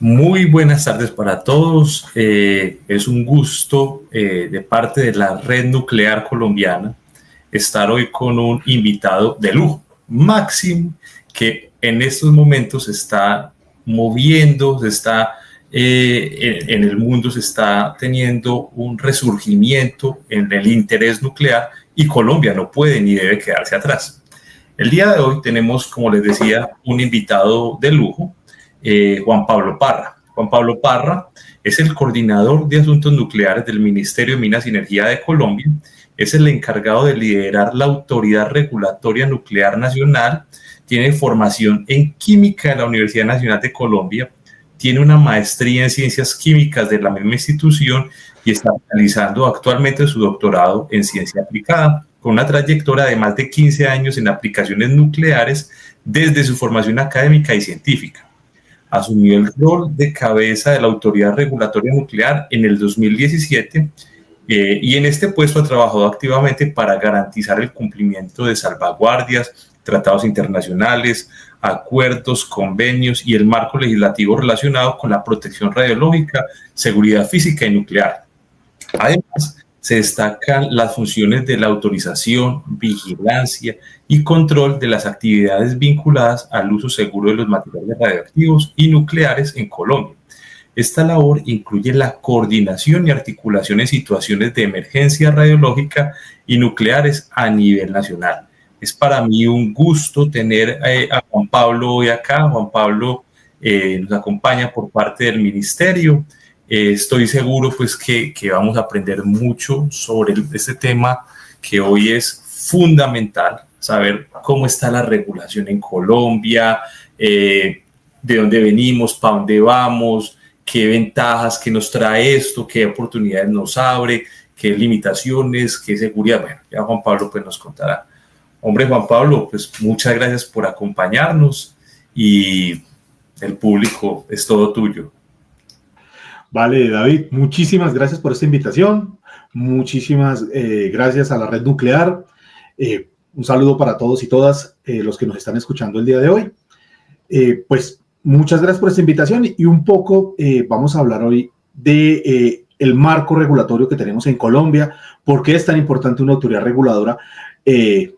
Muy buenas tardes para todos. Es un gusto de parte de la Red Nuclear Colombiana estar hoy con un invitado de lujo, Máximo, que en estos momentos se está moviendo, en el mundo se está teniendo un resurgimiento en el interés nuclear y Colombia no puede ni debe quedarse atrás. El día de hoy tenemos, como les decía, un invitado de lujo, Juan Pablo Parra. Juan Pablo Parra es el coordinador de asuntos nucleares del Ministerio de Minas y Energía de Colombia, es el encargado de liderar la Autoridad Regulatoria Nuclear Nacional, tiene formación en química de la Universidad Nacional de Colombia, tiene una maestría en ciencias químicas de la misma institución y está realizando actualmente su doctorado en ciencia aplicada, con una trayectoria de más de 15 años en aplicaciones nucleares desde su formación académica y científica. Asumió el rol de cabeza de la Autoridad Regulatoria Nuclear en el 2017 y en este puesto ha trabajado activamente para garantizar el cumplimiento de salvaguardias, tratados internacionales, acuerdos, convenios y el marco legislativo relacionado con la protección radiológica, seguridad física y nuclear. Además, se destacan las funciones de la autorización, vigilancia y control de las actividades vinculadas al uso seguro de los materiales radioactivos y nucleares en Colombia. Esta labor incluye la coordinación y articulación en situaciones de emergencia radiológica y nucleares a nivel nacional. Es para mí un gusto tener a Juan Pablo hoy acá. Juan Pablo nos acompaña por parte del ministerio. Estoy seguro pues que vamos a aprender mucho sobre este tema que hoy es fundamental, saber cómo está la regulación en Colombia, de dónde venimos, para dónde vamos, qué ventajas que nos trae esto, qué oportunidades nos abre, qué limitaciones, qué seguridad. Bueno, ya Juan Pablo pues nos contará. Hombre, Juan Pablo, pues muchas gracias por acompañarnos y el público es todo tuyo. Vale, David, muchísimas gracias por esta invitación, muchísimas gracias a la Red Nuclear, un saludo para todos y todas los que nos están escuchando el día de hoy. Pues muchas gracias por esta invitación y un poco vamos a hablar hoy de el marco regulatorio que tenemos en Colombia, por qué es tan importante una autoridad reguladora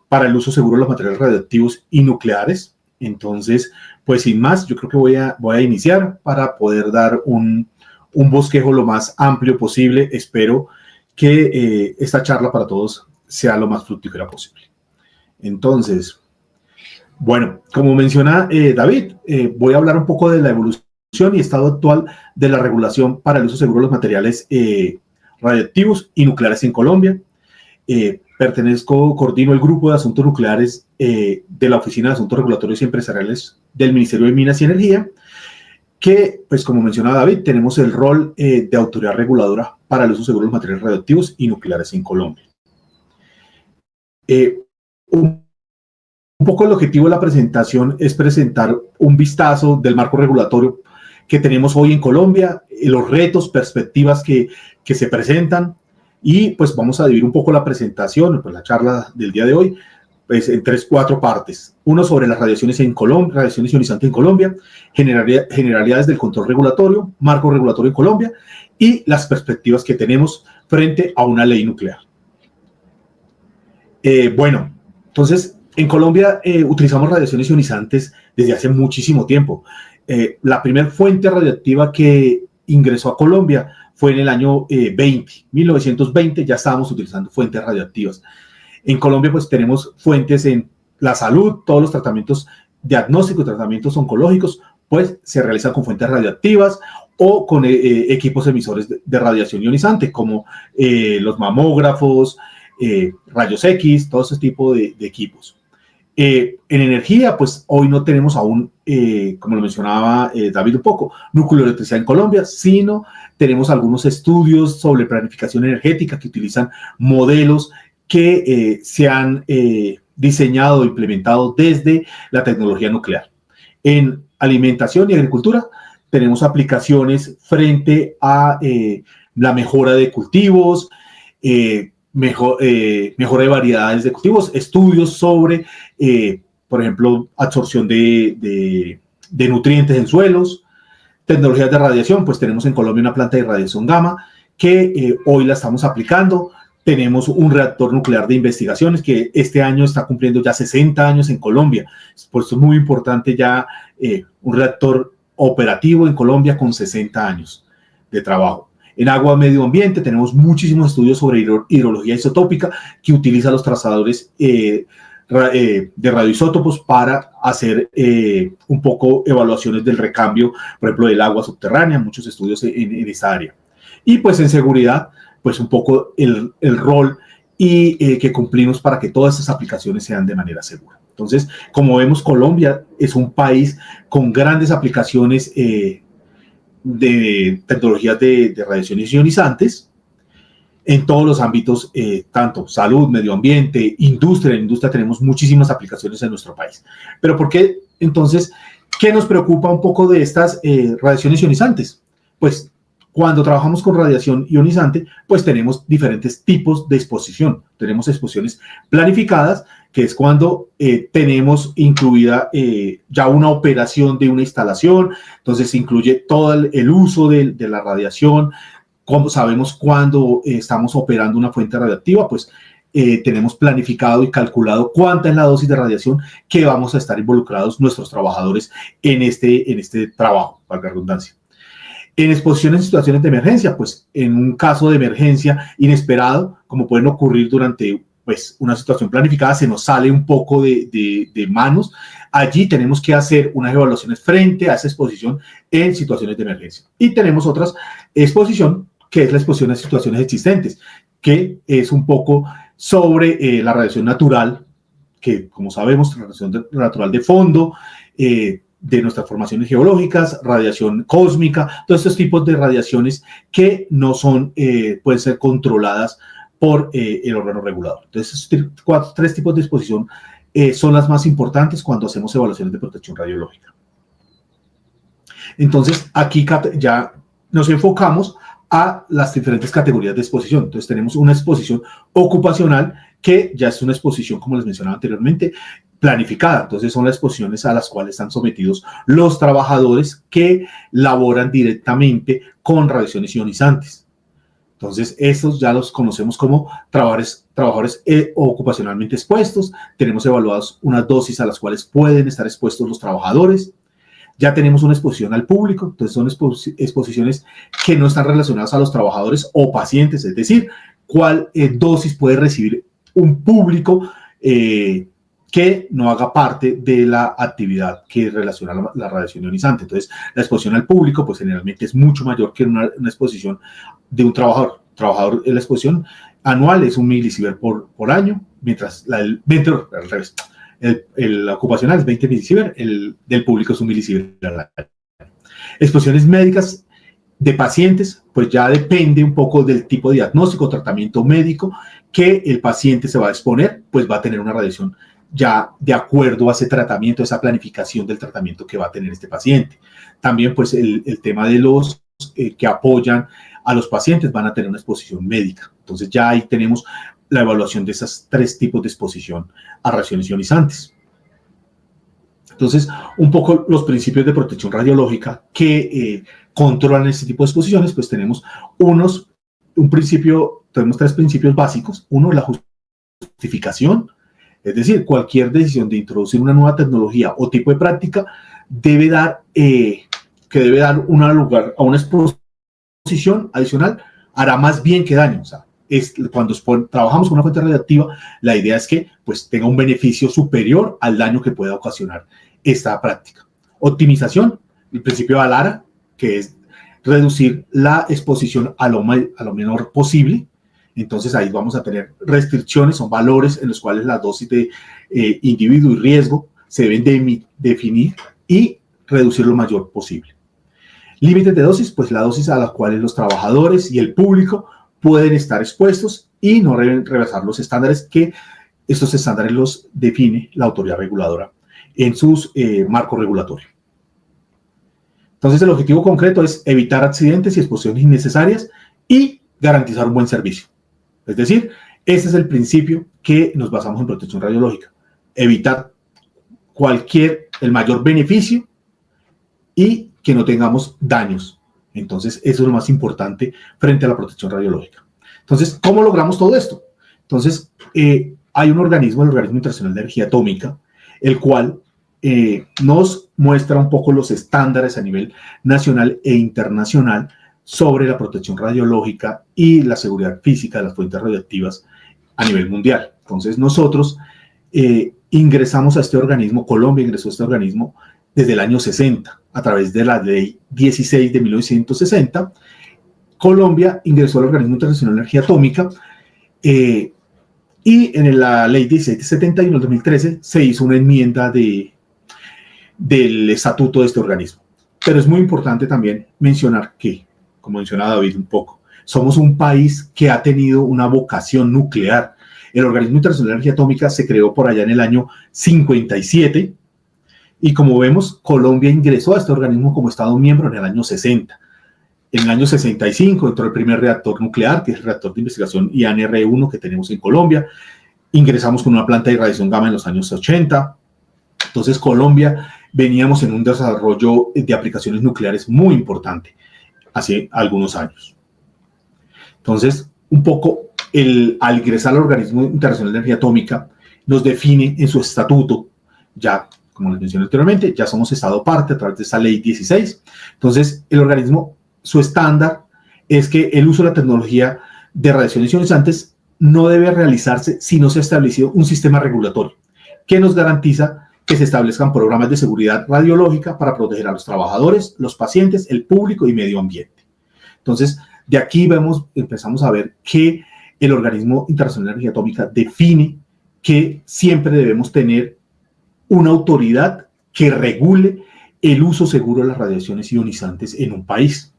para el uso seguro de los materiales radioactivos y nucleares. Entonces, pues sin más, yo creo que voy a iniciar para poder dar un bosquejo lo más amplio posible. Espero que esta charla para todos sea lo más fructífera posible. Entonces, bueno, como menciona David, voy a hablar un poco de la evolución y estado actual de la regulación para el uso seguro de los materiales radioactivos y nucleares en Colombia. Coordino el grupo de asuntos nucleares de la Oficina de Asuntos Regulatorios y Empresariales del Ministerio de Minas y Energía, que, pues como mencionaba David, tenemos el rol de autoridad reguladora para el uso seguro de los materiales radioactivos y nucleares en Colombia. Un poco el objetivo de la presentación es presentar un vistazo del marco regulatorio que tenemos hoy en Colombia, los retos, perspectivas que se presentan, y pues vamos a dividir un poco la presentación, pues la charla del día de hoy, pues en 4 partes. Uno sobre las radiaciones en Colombia, radiaciones ionizantes en Colombia, generalidades del control regulatorio, marco regulatorio en Colombia y las perspectivas que tenemos frente a una ley nuclear. Bueno, entonces en Colombia utilizamos radiaciones ionizantes desde hace muchísimo tiempo. La primera fuente radioactiva que ingresó a Colombia fue en el año 1920, ya estábamos utilizando fuentes radioactivas. En Colombia pues tenemos fuentes en la salud, todos los tratamientos diagnósticos, tratamientos oncológicos, pues se realizan con fuentes radioactivas o con equipos emisores de radiación ionizante, como los mamógrafos, rayos X, todo ese tipo de equipos. En energía, pues hoy no tenemos aún, como lo mencionaba David un poco, nucleoelectricidad en Colombia, sino tenemos algunos estudios sobre planificación energética que utilizan modelos que se han diseñado o implementado desde la tecnología nuclear. En alimentación y agricultura tenemos aplicaciones frente a la mejora de cultivos, mejora de variedades de cultivos, estudios sobre, por ejemplo, absorción de nutrientes en suelos. Tecnologías de radiación, pues tenemos en Colombia una planta de radiación gamma que hoy la estamos aplicando. Tenemos un reactor nuclear de investigaciones que este año está cumpliendo ya 60 años en Colombia. Por eso es muy importante ya un reactor operativo en Colombia con 60 años de trabajo. En agua, medio ambiente, tenemos muchísimos estudios sobre hidrología isotópica que utiliza los trazadores de radioisótopos para hacer un poco evaluaciones del recambio, por ejemplo, del agua subterránea, muchos estudios en esta área. Y pues en seguridad, pues un poco el rol y que cumplimos para que todas estas aplicaciones sean de manera segura. Entonces, como vemos, Colombia es un país con grandes aplicaciones de tecnologías de radiaciones ionizantes en todos los ámbitos, tanto salud, medio ambiente, industria. En industria tenemos muchísimas aplicaciones en nuestro país. Pero ¿por qué entonces, qué nos preocupa un poco de estas radiaciones ionizantes? Pues cuando trabajamos con radiación ionizante, pues tenemos diferentes tipos de exposición. Tenemos exposiciones planificadas, que es cuando tenemos incluida ya una operación de una instalación, entonces incluye todo el uso de la radiación. Como sabemos cuándo estamos operando una fuente radiactiva, pues tenemos planificado y calculado cuánta es la dosis de radiación que vamos a estar involucrados nuestros trabajadores en este trabajo, valga la redundancia. En exposiciones en situaciones de emergencia, pues en un caso de emergencia inesperado, como pueden ocurrir durante pues, una situación planificada, se nos sale un poco de manos. Allí tenemos que hacer unas evaluaciones frente a esa exposición en situaciones de emergencia. Y tenemos otra exposición, que es la exposición a situaciones existentes, que es un poco sobre la radiación natural, que como sabemos, la radiación natural de fondo, de nuestras formaciones geológicas, radiación cósmica, todos estos tipos de radiaciones que no son, pueden ser controladas por el órgano regulador. Entonces, estos tres tipos de exposición son las más importantes cuando hacemos evaluaciones de protección radiológica. Entonces, aquí ya nos enfocamos a las diferentes categorías de exposición. Entonces, tenemos una exposición ocupacional, que ya es una exposición, como les mencionaba anteriormente, planificada. Entonces son las exposiciones a las cuales están sometidos los trabajadores que laboran directamente con radiaciones ionizantes. Entonces estos ya los conocemos como trabajadores ocupacionalmente expuestos. Tenemos evaluadas unas dosis a las cuales pueden estar expuestos los trabajadores. Ya tenemos una exposición al público. Entonces son exposiciones que no están relacionadas a los trabajadores o pacientes, es decir, cuál dosis puede recibir un público que no haga parte de la actividad que relaciona la radiación ionizante. Entonces, la exposición al público, pues generalmente es mucho mayor que una exposición de un trabajador. La exposición anual es 1 milisievert por año, mientras al revés, el ocupacional es 20 milisievert, el del público es 1 milisievert al año. Exposiciones médicas de pacientes, pues ya depende un poco del tipo de diagnóstico o tratamiento médico que el paciente se va a exponer, pues va a tener una radiación ya de acuerdo a ese tratamiento, esa planificación del tratamiento que va a tener este paciente. También, pues, el tema de los que apoyan a los pacientes van a tener una exposición médica. Entonces, ya ahí tenemos la evaluación de esos tres tipos de exposición a radiaciones ionizantes. Entonces, un poco los principios de protección radiológica que controlan este tipo de exposiciones, pues tenemos tenemos tres principios básicos. Uno, la justificación. Es decir, cualquier decisión de introducir una nueva tecnología o tipo de práctica debe dar un lugar a una exposición adicional, hará más bien que daño. O sea, cuando trabajamos con una fuente radiactiva, la idea es que pues, tenga un beneficio superior al daño que pueda ocasionar esta práctica. Optimización, el principio de Alara, que es reducir la exposición a lo menor posible. Entonces ahí vamos a tener restricciones, son valores en los cuales las dosis de individuo y riesgo se deben definir y reducir lo mayor posible. Límites de dosis, pues la dosis a las cuales los trabajadores y el público pueden estar expuestos y no deben rebasar los estándares que estos estándares los define la autoridad reguladora en sus marcos regulatorios. Entonces el objetivo concreto es evitar accidentes y exposiciones innecesarias y garantizar un buen servicio. Es decir, ese es el principio que nos basamos en protección radiológica. Evitar el mayor beneficio y que no tengamos daños. Entonces, eso es lo más importante frente a la protección radiológica. Entonces, ¿cómo logramos todo esto? Entonces, hay un organismo, el Organismo Internacional de Energía Atómica, el cual nos muestra un poco los estándares a nivel nacional e internacional sobre la protección radiológica y la seguridad física de las fuentes radioactivas a nivel mundial. Entonces, nosotros ingresamos a este organismo, Colombia ingresó a este organismo desde el año 60, a través de la Ley 16 de 1960. Colombia ingresó al Organismo Internacional de Energía Atómica y en la Ley 16 de 71, en 2013, se hizo una enmienda del estatuto de este organismo. Pero es muy importante también mencionar que, como mencionaba David un poco, somos un país que ha tenido una vocación nuclear. El Organismo Internacional de Energía Atómica se creó por allá en el año 57 y, como vemos, Colombia ingresó a este organismo como Estado miembro en el año 60. En el año 65 entró el primer reactor nuclear, que es el reactor de investigación IANR-1 que tenemos en Colombia. Ingresamos con una planta de irradiación gamma en los años 80. Entonces, Colombia veníamos en un desarrollo de aplicaciones nucleares muy importante hace algunos años. Entonces, un poco al ingresar al Organismo Internacional de Energía Atómica, nos define en su estatuto, ya como les mencioné anteriormente, ya somos Estado parte a través de esa Ley 16. Entonces, el organismo, su estándar es que el uso de la tecnología de radiaciones ionizantes no debe realizarse si no se ha establecido un sistema regulatorio que nos garantiza que se establezcan programas de seguridad radiológica para proteger a los trabajadores, los pacientes, el público y medio ambiente. Entonces, de aquí empezamos a ver que el Organismo Internacional de Energía Atómica define que siempre debemos tener una autoridad que regule el uso seguro de las radiaciones ionizantes en un país.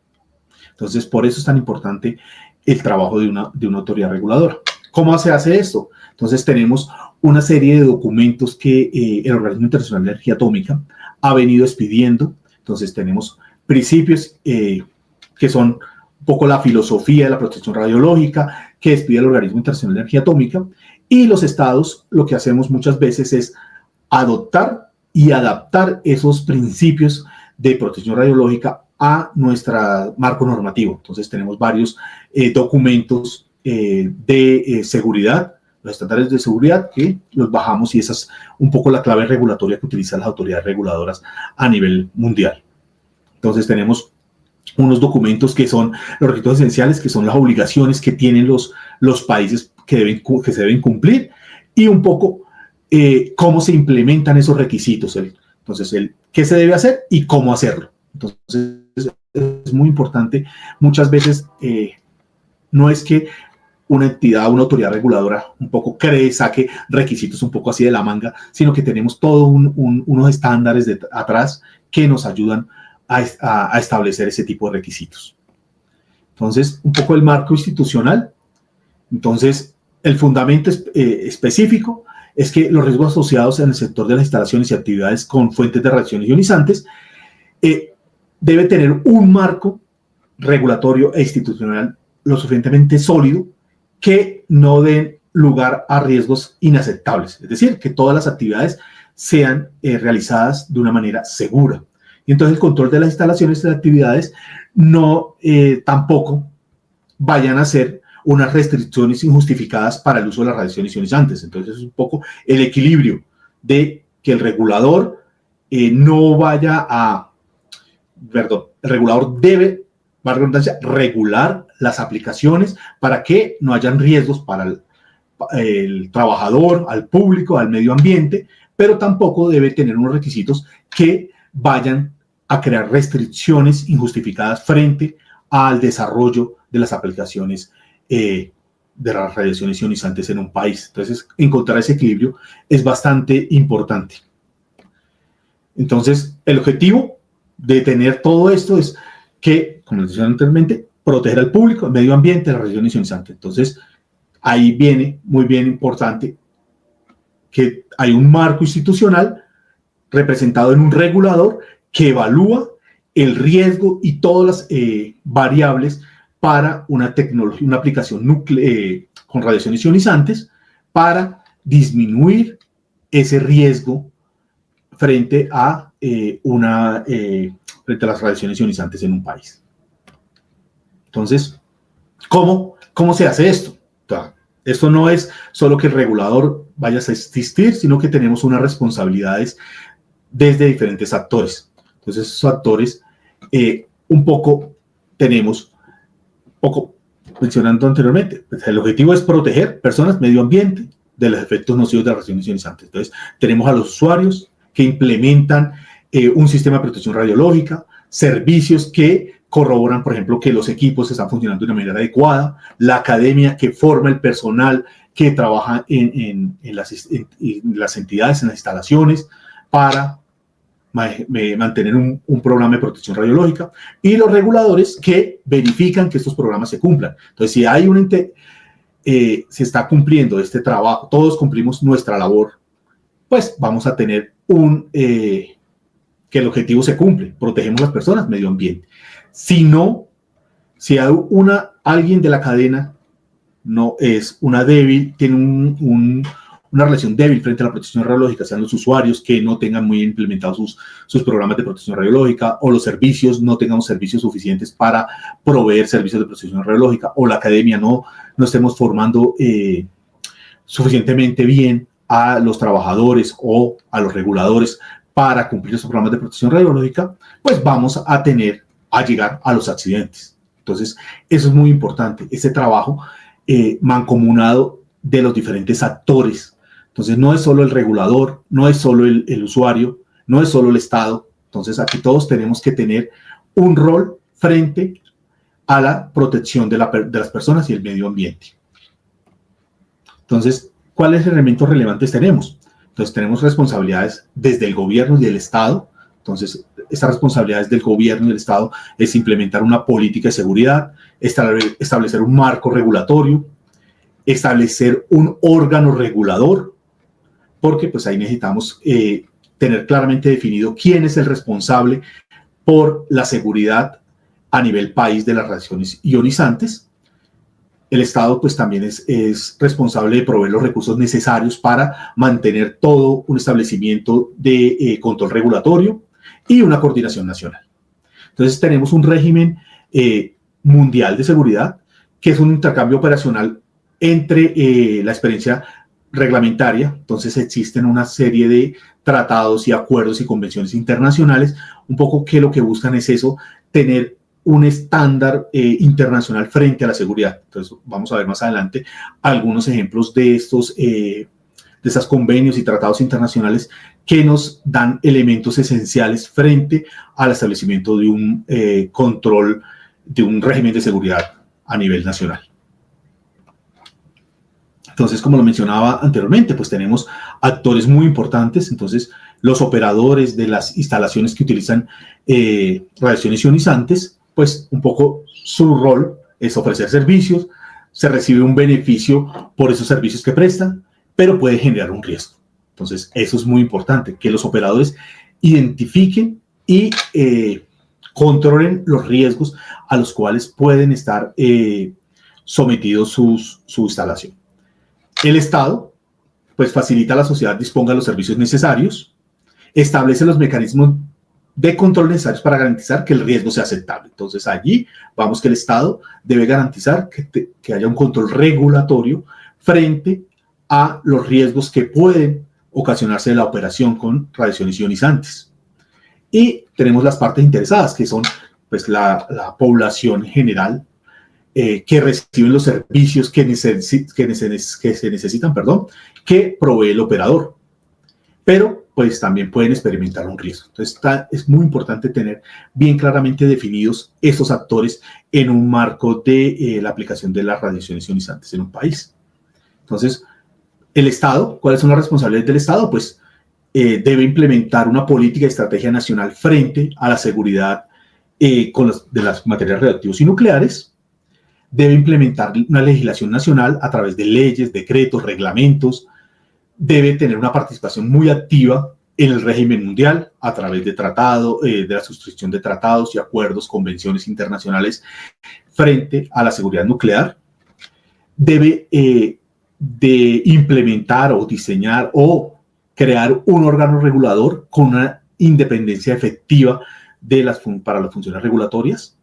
Entonces, por eso es tan importante el trabajo de una autoridad reguladora. ¿Cómo se hace esto? Entonces, tenemos una serie de documentos que el Organismo Internacional de Energía Atómica ha venido expidiendo. Entonces, tenemos principios que son un poco la filosofía de la protección radiológica que expide el Organismo Internacional de Energía Atómica, y los estados lo que hacemos muchas veces es adoptar y adaptar esos principios de protección radiológica a nuestro marco normativo. Entonces tenemos varios documentos de seguridad, los estándares de seguridad, que los bajamos, y esa es un poco la clave regulatoria que utilizan las autoridades reguladoras a nivel mundial. Entonces tenemos unos documentos que son los requisitos esenciales, que son las obligaciones que tienen los países que se deben cumplir, y un poco cómo se implementan esos requisitos. Entonces, qué se debe hacer y cómo hacerlo. Entonces, es muy importante. Muchas veces no es que una entidad, una autoridad reguladora un poco saque requisitos un poco así de la manga, sino que tenemos todos unos estándares atrás que nos ayudan a establecer ese tipo de requisitos. Entonces, un poco el marco institucional. Entonces, el fundamento específico es que los riesgos asociados en el sector de las instalaciones y actividades con fuentes de radiaciones ionizantes debe tener un marco regulatorio e institucional lo suficientemente sólido que no den lugar a riesgos inaceptables. Es decir, que todas las actividades sean realizadas de una manera segura. Y entonces el control de las instalaciones y las actividades no tampoco vayan a ser unas restricciones injustificadas para el uso de las radiaciones ionizantes. Entonces es un poco el equilibrio de que el regulador no vaya a... Perdón, el regulador debe, valga la redundancia, regular las aplicaciones para que no hayan riesgos para el trabajador, al público, al medio ambiente, pero tampoco debe tener unos requisitos que vayan a crear restricciones injustificadas frente al desarrollo de las aplicaciones de las radiaciones ionizantes en un país. Entonces, encontrar ese equilibrio es bastante importante. Entonces, el objetivo de tener todo esto es que, como les decía anteriormente, proteger al público, al medio ambiente, las radiaciones ionizantes. Entonces, ahí viene muy bien importante que hay un marco institucional representado en un regulador que evalúa el riesgo y todas las variables para una tecnología, una aplicación con radiaciones ionizantes, para disminuir ese riesgo frente a una frente a las radiaciones ionizantes en un país. Entonces, ¿cómo se hace esto? Esto no es solo que el regulador vaya a existir, sino que tenemos unas responsabilidades desde diferentes actores. Entonces, esos actores, mencionando anteriormente, pues el objetivo es proteger personas, medio ambiente, de los efectos nocivos de las radiaciones ionizantes. Entonces, tenemos a los usuarios que implementan un sistema de protección radiológica, servicios que corroboran, por ejemplo, que los equipos están funcionando de una manera adecuada, la academia que forma el personal que trabaja en las entidades, en las instalaciones, para mantener un programa de protección radiológica, y los reguladores que verifican que estos programas se cumplan. Entonces, si hay se está cumpliendo este trabajo, todos cumplimos nuestra labor, pues vamos a tener que el objetivo se cumple, protegemos a las personas, medio ambiente. Si hay alguien de la cadena no es una débil, tiene una relación débil frente a la protección radiológica, sean los usuarios que no tengan muy implementados sus programas de protección radiológica, o los servicios no tengan servicios suficientes para proveer servicios de protección radiológica, o la academia no estemos formando suficientemente bien a los trabajadores o a los reguladores para cumplir esos programas de protección radiológica, pues vamos a llegar a los accidentes. Entonces, eso es muy importante, ese trabajo mancomunado de los diferentes actores. Entonces, no es solo el regulador, no es solo el usuario, no es solo el Estado. Entonces, aquí todos tenemos que tener un rol frente a la protección de las personas y el medio ambiente. Entonces, ¿cuáles elementos relevantes tenemos? Entonces, tenemos responsabilidades desde el gobierno y el Estado. Entonces, estas responsabilidades del gobierno y del Estado es implementar una política de seguridad, establecer un marco regulatorio, establecer un órgano regulador, porque pues ahí necesitamos tener claramente definido quién es el responsable por la seguridad a nivel país de las radiaciones ionizantes. El Estado pues también es responsable de proveer los recursos necesarios para mantener todo un establecimiento de control regulatorio y una coordinación nacional. Entonces tenemos un régimen mundial de seguridad, que es un intercambio operacional entre la experiencia reglamentaria. Entonces existen una serie de tratados y acuerdos y convenciones internacionales, un poco que lo que buscan es eso, tener un estándar internacional frente a la seguridad. Entonces vamos a ver más adelante algunos ejemplos de estos convenios y tratados internacionales que nos dan elementos esenciales frente al establecimiento de un control, de un régimen de seguridad a nivel nacional. Entonces, como lo mencionaba anteriormente, pues tenemos actores muy importantes. Entonces, los operadores de las instalaciones que utilizan radiaciones ionizantes, pues un poco su rol es ofrecer servicios, se recibe un beneficio por esos servicios que prestan, pero puede generar un riesgo. Entonces, eso es muy importante, que los operadores identifiquen y controlen los riesgos a los cuales pueden estar sometidos su instalación. El Estado, pues, facilita a la sociedad, disponga de los servicios necesarios, establece los mecanismos de control necesarios para garantizar que el riesgo sea aceptable. Entonces, allí vamos que el Estado debe garantizar que haya un control regulatorio frente a los riesgos que pueden ocasionarse de la operación con radiaciones ionizantes. Y tenemos las partes interesadas, que son pues la población general que reciben los servicios que se necesitan, que provee el operador. Pero pues también pueden experimentar un riesgo. Entonces es muy importante tener bien claramente definidos estos actores en un marco de la aplicación de las radiaciones ionizantes en un país. Entonces, el Estado, ¿cuáles son las responsabilidades del Estado? Pues debe implementar una política y estrategia nacional frente a la seguridad de las materiales radioactivos y nucleares. Debe implementar una legislación nacional a través de leyes, decretos, reglamentos. Debe tener una participación muy activa en el régimen mundial a través de de la suscripción de tratados y acuerdos, convenciones internacionales frente a la seguridad nuclear. Debe de implementar o diseñar o crear un órgano regulador con una independencia efectiva para las funciones regulatorias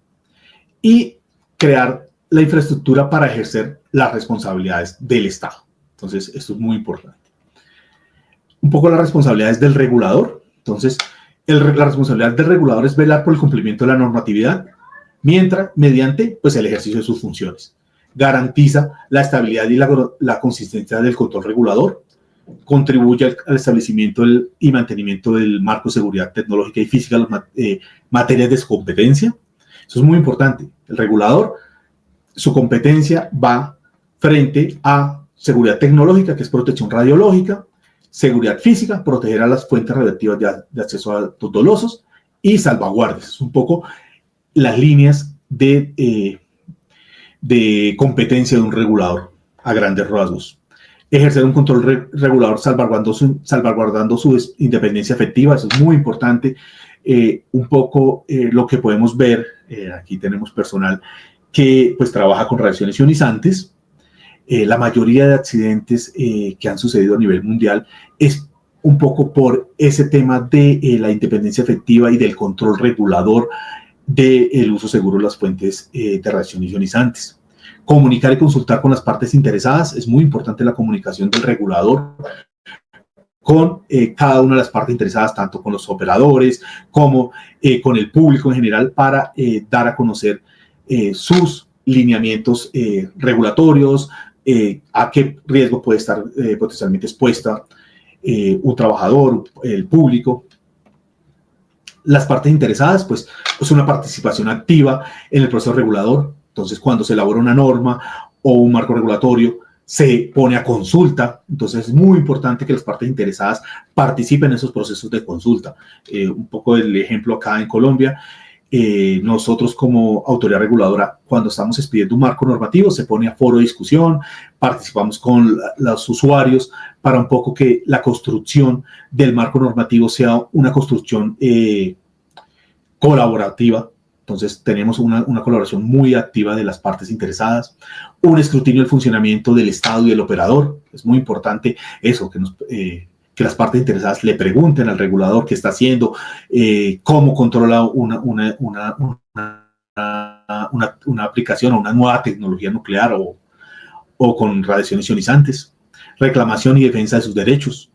y crear la infraestructura para ejercer las responsabilidades del Estado. Entonces, esto es muy importante. Un poco las responsabilidades del regulador. Entonces, la responsabilidad del regulador es velar por el cumplimiento de la normatividad mediante pues, el ejercicio de sus funciones. Garantiza la estabilidad y la consistencia del control regulador, contribuye al establecimiento y mantenimiento del marco de seguridad tecnológica y física en las materias de su competencia. Eso es muy importante. El regulador, su competencia va frente a seguridad tecnológica, que es protección radiológica, seguridad física, proteger a las fuentes radioactivas de acceso a datos dolosos y salvaguardas. Es un poco las líneas de competencia de un regulador a grandes rasgos. Ejercer un control regulador salvaguardando su independencia efectiva, eso es muy importante. Un poco lo que podemos ver, aquí tenemos personal que pues trabaja con radiaciones ionizantes. La mayoría de accidentes que han sucedido a nivel mundial es un poco por ese tema de la independencia efectiva y del control regulador del uso seguro de las fuentes de radiaciones ionizantes. Comunicar y consultar con las partes interesadas. Es muy importante la comunicación del regulador con cada una de las partes interesadas, tanto con los operadores como con el público en general, para dar a conocer sus lineamientos regulatorios, a qué riesgo puede estar potencialmente expuesta un trabajador, el público. Las partes interesadas, pues, es una participación activa en el proceso regulador. Entonces, cuando se elabora una norma o un marco regulatorio, se pone a consulta. Entonces, es muy importante que las partes interesadas participen en esos procesos de consulta. Un poco del ejemplo acá en Colombia, nosotros como autoridad reguladora, cuando estamos expidiendo un marco normativo, se pone a foro de discusión, participamos con los usuarios para un poco que la construcción del marco normativo sea una construcción colaborativa. Entonces, tenemos una colaboración muy activa de las partes interesadas, un escrutinio del funcionamiento del Estado y del operador. Es muy importante eso, que las partes interesadas le pregunten al regulador qué está haciendo, cómo controla una aplicación o una nueva tecnología nuclear o con radiaciones ionizantes, reclamación y defensa de sus derechos,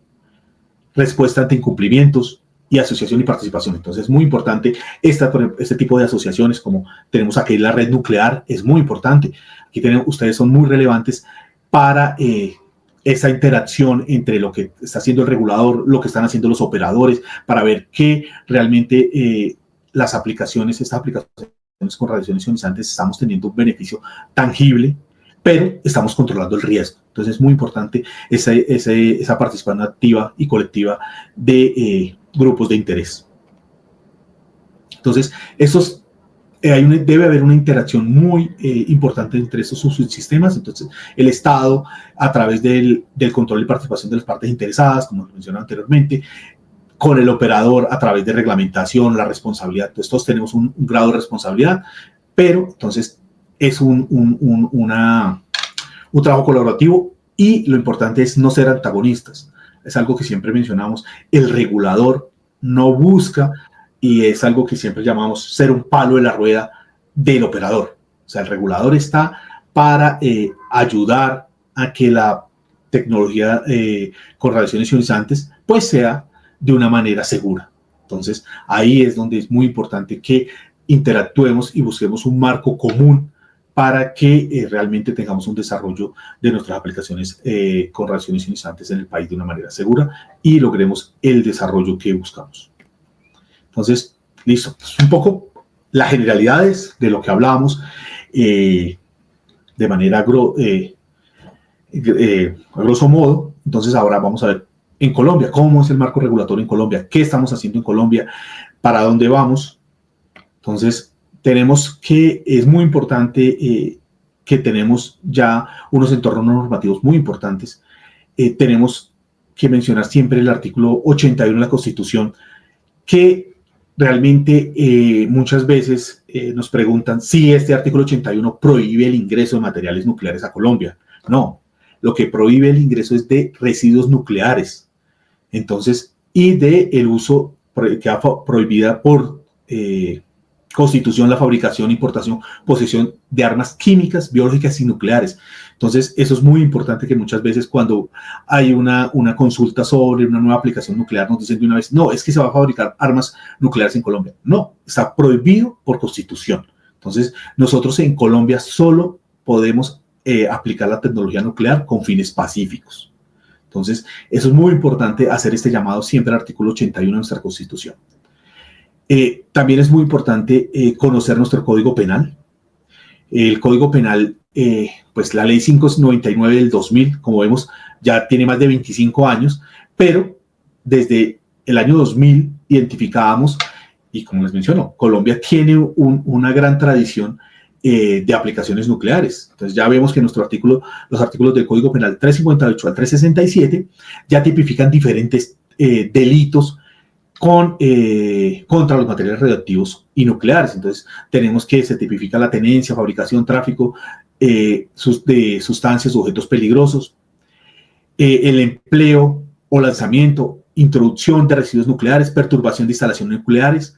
respuesta ante incumplimientos, y asociación y participación. Entonces, es muy importante este tipo de asociaciones, como tenemos aquí la red nuclear, es muy importante. Aquí ustedes son muy relevantes para esa interacción entre lo que está haciendo el regulador, lo que están haciendo los operadores, para ver que realmente estas aplicaciones con radiaciones ionizantes estamos teniendo un beneficio tangible, pero estamos controlando el riesgo. Entonces, es muy importante esa participación activa y colectiva de grupos de interés. Entonces, debe haber una interacción muy importante entre estos subsistemas. Entonces, el Estado, a través del control y participación de las partes interesadas, como mencioné anteriormente, con el operador a través de reglamentación, la responsabilidad. Entonces, todos tenemos un grado de responsabilidad, pero entonces es un trabajo colaborativo, y lo importante es no ser antagonistas. Es algo que siempre mencionamos. El regulador no busca, y es algo que siempre llamamos, ser un palo de la rueda del operador. O sea, el regulador está para ayudar a que la tecnología con radiaciones ionizantes pues sea de una manera segura. Entonces, ahí es donde es muy importante que interactuemos y busquemos un marco común para que realmente tengamos un desarrollo de nuestras aplicaciones con radiaciones ionizantes en el país de una manera segura y logremos el desarrollo que buscamos. Entonces, listo. Pues un poco las generalidades de lo que hablábamos de manera grosso modo. Entonces, ahora vamos a ver en Colombia, cómo es el marco regulatorio en Colombia, qué estamos haciendo en Colombia, para dónde vamos. Entonces, tenemos que, es muy importante que tenemos ya unos entornos normativos muy importantes. Tenemos que mencionar siempre el artículo 81 de la Constitución, que realmente muchas veces nos preguntan si este artículo 81 prohíbe el ingreso de materiales nucleares a Colombia. No, lo que prohíbe el ingreso es de residuos nucleares. Entonces, y de el uso que queda prohibida por constitución, la fabricación, importación, posesión de armas químicas, biológicas y nucleares. Entonces, eso es muy importante, que muchas veces cuando hay una consulta sobre una nueva aplicación nuclear nos dicen de una vez, no, es que se va a fabricar armas nucleares en Colombia. No, está prohibido por constitución. Entonces, nosotros en Colombia solo podemos aplicar la tecnología nuclear con fines pacíficos. Entonces, eso es muy importante, hacer este llamado siempre al artículo 81 de nuestra Constitución. También es muy importante conocer nuestro Código Penal. El Código Penal, pues la Ley 599 del 2000, como vemos, ya tiene más de 25 años, pero desde el año 2000 identificábamos, y como les menciono, Colombia tiene una gran tradición de aplicaciones nucleares. Entonces ya vemos que los artículos del Código Penal 358 al 367 ya tipifican diferentes delitos contra los materiales radioactivos y nucleares. Entonces tenemos que se tipifica la tenencia, fabricación, tráfico de sustancias u objetos peligrosos, el empleo o lanzamiento, introducción de residuos nucleares, perturbación de instalaciones nucleares,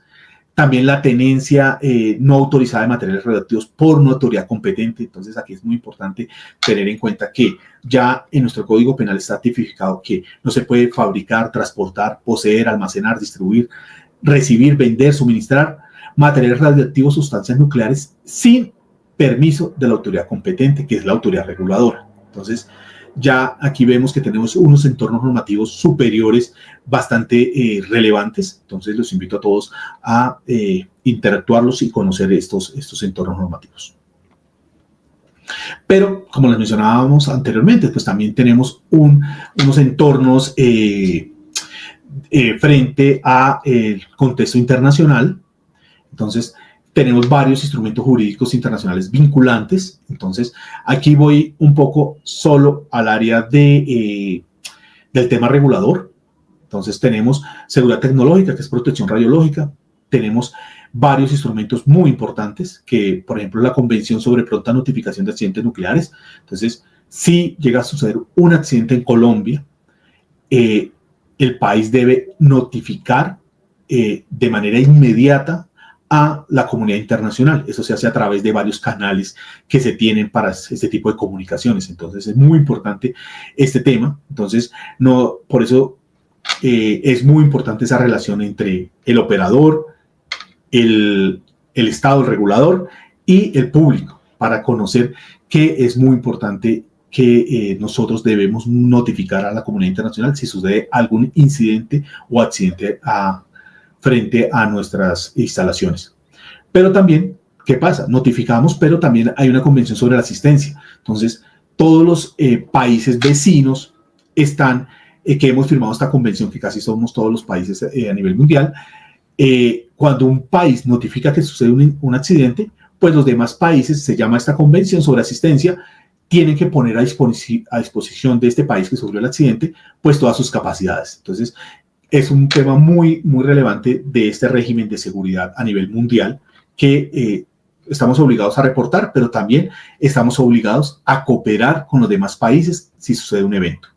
también la tenencia no autorizada de materiales radioactivos por no autoridad competente. Entonces aquí es muy importante tener en cuenta que ya en nuestro Código Penal está tipificado que no se puede fabricar, transportar, poseer, almacenar, distribuir, recibir, vender, suministrar materiales radioactivos, sustancias nucleares sin permiso de la autoridad competente, que es la autoridad reguladora. Entonces ya aquí vemos que tenemos unos entornos normativos superiores bastante relevantes. Entonces los invito a todos a interactuarlos y conocer estos entornos normativos. Pero, como les mencionábamos anteriormente, pues también tenemos unos entornos frente al contexto internacional. Entonces, tenemos varios instrumentos jurídicos internacionales vinculantes. Entonces, aquí voy un poco solo al área del tema regulador. Entonces, tenemos seguridad tecnológica, que es protección radiológica. Tenemos varios instrumentos muy importantes, que, por ejemplo, la Convención sobre pronta notificación de accidentes nucleares. Entonces, si llega a suceder un accidente en Colombia, el país debe notificar de manera inmediata a la comunidad internacional. Eso se hace a través de varios canales que se tienen para este tipo de comunicaciones. Entonces, es muy importante este tema. Entonces, por eso es muy importante esa relación entre el operador, el Estado, el regulador y el público, para conocer que es muy importante que nosotros debemos notificar a la comunidad internacional si sucede algún incidente o accidente frente a nuestras instalaciones. Pero también, ¿qué pasa? Notificamos, pero también hay una convención sobre la asistencia. Entonces, todos los países vecinos que hemos firmado esta convención, que casi somos todos los países a nivel mundial, cuando un país notifica que sucede un accidente, pues los demás países, se llama esta convención sobre asistencia, tienen que poner a disposición de este país que sufrió el accidente, pues todas sus capacidades. Entonces, es un tema muy, muy relevante de este régimen de seguridad a nivel mundial que estamos obligados a reportar, pero también estamos obligados a cooperar con los demás países si sucede un evento.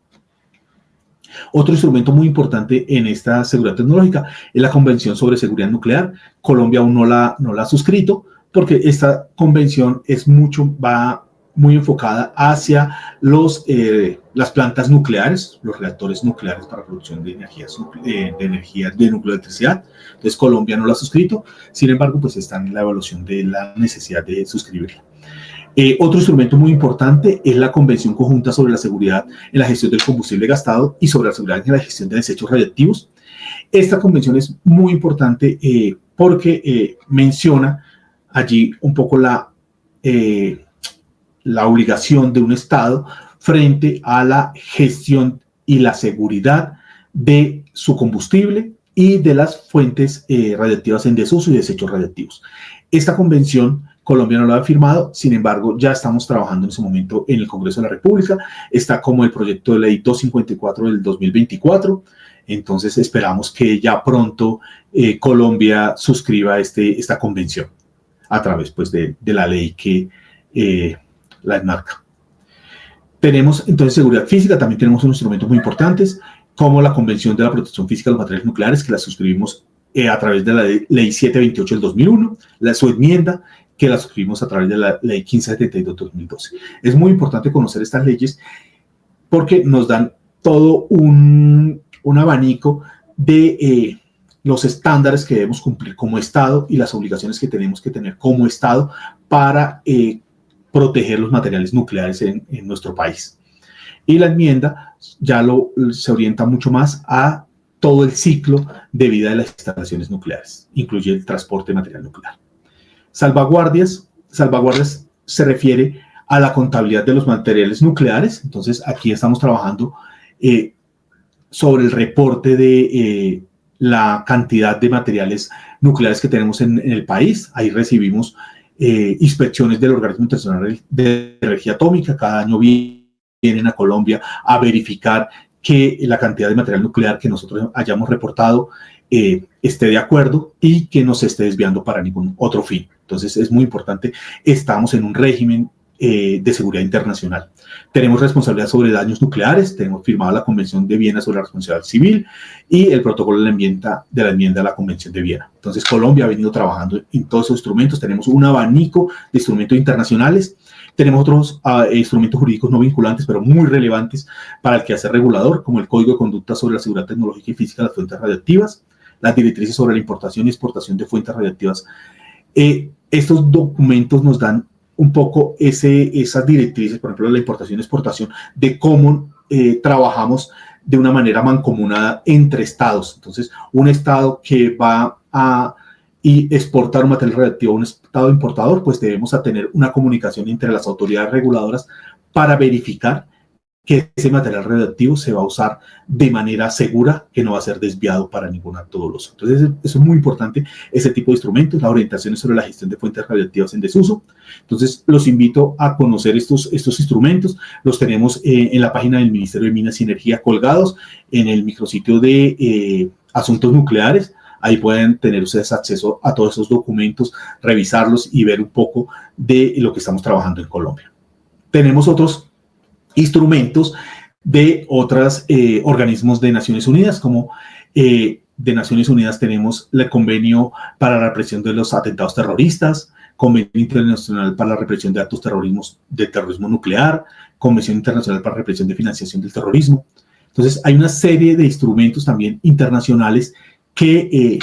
Otro instrumento muy importante en esta seguridad tecnológica es la Convención sobre Seguridad Nuclear. Colombia aún no la ha suscrito porque esta convención va muy enfocada hacia las plantas nucleares, los reactores nucleares para producción de de nucleoelectricidad. Entonces Colombia no la ha suscrito, sin embargo, pues está en la evaluación de la necesidad de suscribirla. Otro instrumento muy importante es la Convención Conjunta sobre la Seguridad en la Gestión del Combustible Gastado y sobre la Seguridad en la Gestión de Desechos Radiactivos. Esta convención es muy importante porque menciona allí un poco la obligación de un Estado frente a la gestión y la seguridad de su combustible y de las fuentes radiactivas en desuso y desechos radiactivos. Esta convención Colombia no la ha firmado, sin embargo, ya estamos trabajando en ese momento en el Congreso de la República. Está como el proyecto de ley 254 del 2024. Entonces, esperamos que ya pronto Colombia suscriba esta convención a través pues, de la ley que la enmarca. Tenemos entonces seguridad física, también tenemos unos instrumentos muy importantes, como la Convención de la Protección Física de los Materiales Nucleares, que la suscribimos a través de la Ley 728 del 2001, su enmienda, que la suscribimos a través de la Ley 1572 del 2012. Es muy importante conocer estas leyes porque nos dan todo un abanico de los estándares que debemos cumplir como Estado y las obligaciones que tenemos que tener como Estado para proteger los materiales nucleares en nuestro país. Y la enmienda ya se orienta mucho más a todo el ciclo de vida de las instalaciones nucleares, incluye el transporte de material nuclear. Salvaguardias se refiere a la contabilidad de los materiales nucleares. Entonces, aquí estamos trabajando sobre el reporte de la cantidad de materiales nucleares que tenemos en el país. Ahí recibimos inspecciones del Organismo Internacional de Energía Atómica. Cada año vienen a Colombia a verificar que la cantidad de material nuclear que nosotros hayamos reportado esté de acuerdo y que no se esté desviando para ningún otro fin. Entonces, es muy importante. Estamos en un régimen de seguridad internacional. Tenemos responsabilidad sobre daños nucleares, tenemos firmado la Convención de Viena sobre la responsabilidad civil y el protocolo de la enmienda a la Convención de Viena. Entonces, Colombia ha venido trabajando en todos esos instrumentos. Tenemos un abanico de instrumentos internacionales. Tenemos otros instrumentos jurídicos no vinculantes, pero muy relevantes para el quehacer regulador, como el Código de Conducta sobre la Seguridad Tecnológica y Física de las Fuentes Radiactivas, las directrices sobre la importación y exportación de fuentes radiactivas. Estos documentos nos dan un poco esas directrices, por ejemplo, la importación y exportación, de cómo trabajamos de una manera mancomunada entre estados. Entonces, un estado que va a exportar un material radioactivo a un estado importador, pues debemos tener una comunicación entre las autoridades reguladoras para verificar que ese material radioactivo se va a usar de manera segura, que no va a ser desviado para ningún acto doloso. Entonces, eso es muy importante, ese tipo de instrumentos, las orientaciones sobre la gestión de fuentes radioactivas en desuso. Entonces, los invito a conocer estos instrumentos. Los tenemos en la página del Ministerio de Minas y Energía colgados, en el micrositio de Asuntos Nucleares. Ahí pueden tener ustedes acceso a todos esos documentos, revisarlos y ver un poco de lo que estamos trabajando en Colombia. Tenemos otros instrumentos de otros organismos de Naciones Unidas, como de Naciones Unidas tenemos el Convenio para la Represión de los Atentados Terroristas, Convenio Internacional para la Represión de Actos de Terrorismo Nuclear, Convención Internacional para la Represión de Financiación del Terrorismo. Entonces, hay una serie de instrumentos también internacionales que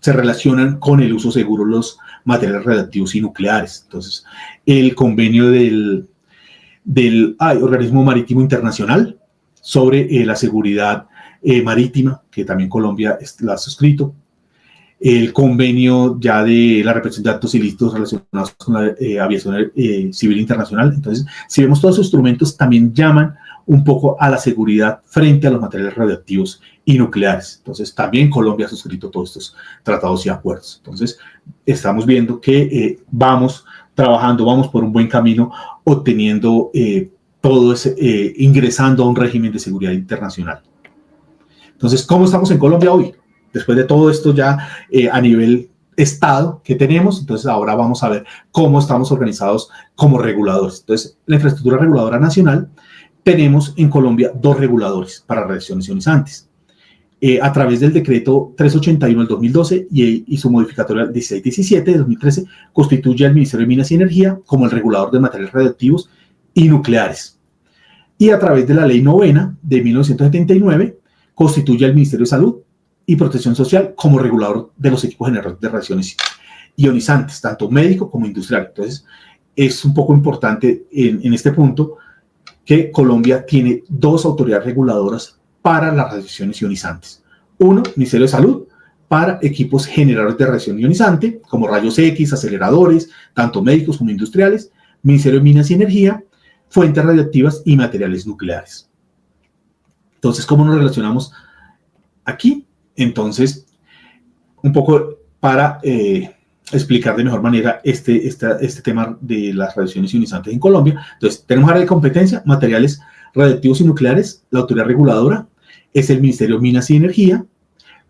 se relacionan con el uso seguro de los materiales radiactivos y nucleares. Entonces, el convenio del Organismo Marítimo Internacional sobre la seguridad marítima, que también Colombia la ha suscrito, el convenio ya de la represión de actos ilícitos relacionados con la aviación civil internacional. Entonces, si vemos todos esos instrumentos, también llaman un poco a la seguridad frente a los materiales radioactivos y nucleares. Entonces, también Colombia ha suscrito todos estos tratados y acuerdos. Entonces, estamos viendo que vamos trabajando, vamos por un buen camino, obteniendo todo ese, ingresando a un régimen de seguridad internacional. Entonces, ¿cómo estamos en Colombia hoy? Después de todo esto ya a nivel Estado que tenemos, entonces ahora vamos a ver cómo estamos organizados como reguladores. Entonces, la infraestructura reguladora nacional, tenemos en Colombia 2 reguladores para radiaciones ionizantes. A través del decreto 381 del 2012 y su modificatoria 1617 de 2013, constituye al Ministerio de Minas y Energía como el regulador de materiales radioactivos y nucleares. Y a través de la Ley 9 de 1979, constituye al Ministerio de Salud y Protección Social como regulador de los equipos generadores de radiaciones ionizantes, tanto médico como industrial. Entonces, es un poco importante en este punto que Colombia tiene 2 autoridades reguladoras para las radiaciones ionizantes. Uno, Ministerio de Salud, para equipos generadores de radiación ionizante, como rayos X, aceleradores, tanto médicos como industriales. Ministerio de Minas y Energía, fuentes radiactivas y materiales nucleares. Entonces, ¿cómo nos relacionamos aquí? Entonces, un poco para explicar de mejor manera este tema de las radiaciones ionizantes en Colombia. Entonces, tenemos área de competencia, materiales radiactivos y nucleares. La autoridad reguladora es el Ministerio de Minas y Energía,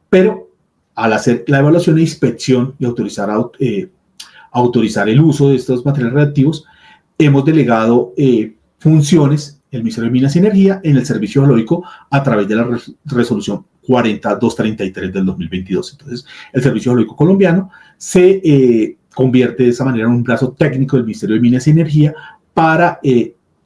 pero al hacer la evaluación e inspección y autorizar el uso de estos materiales radiactivos, hemos delegado funciones el Ministerio de Minas y Energía en el servicio geológico a través de la resolución 40233 del 2022. Entonces, el servicio geológico colombiano se convierte de esa manera en un brazo técnico del Ministerio de Minas y Energía para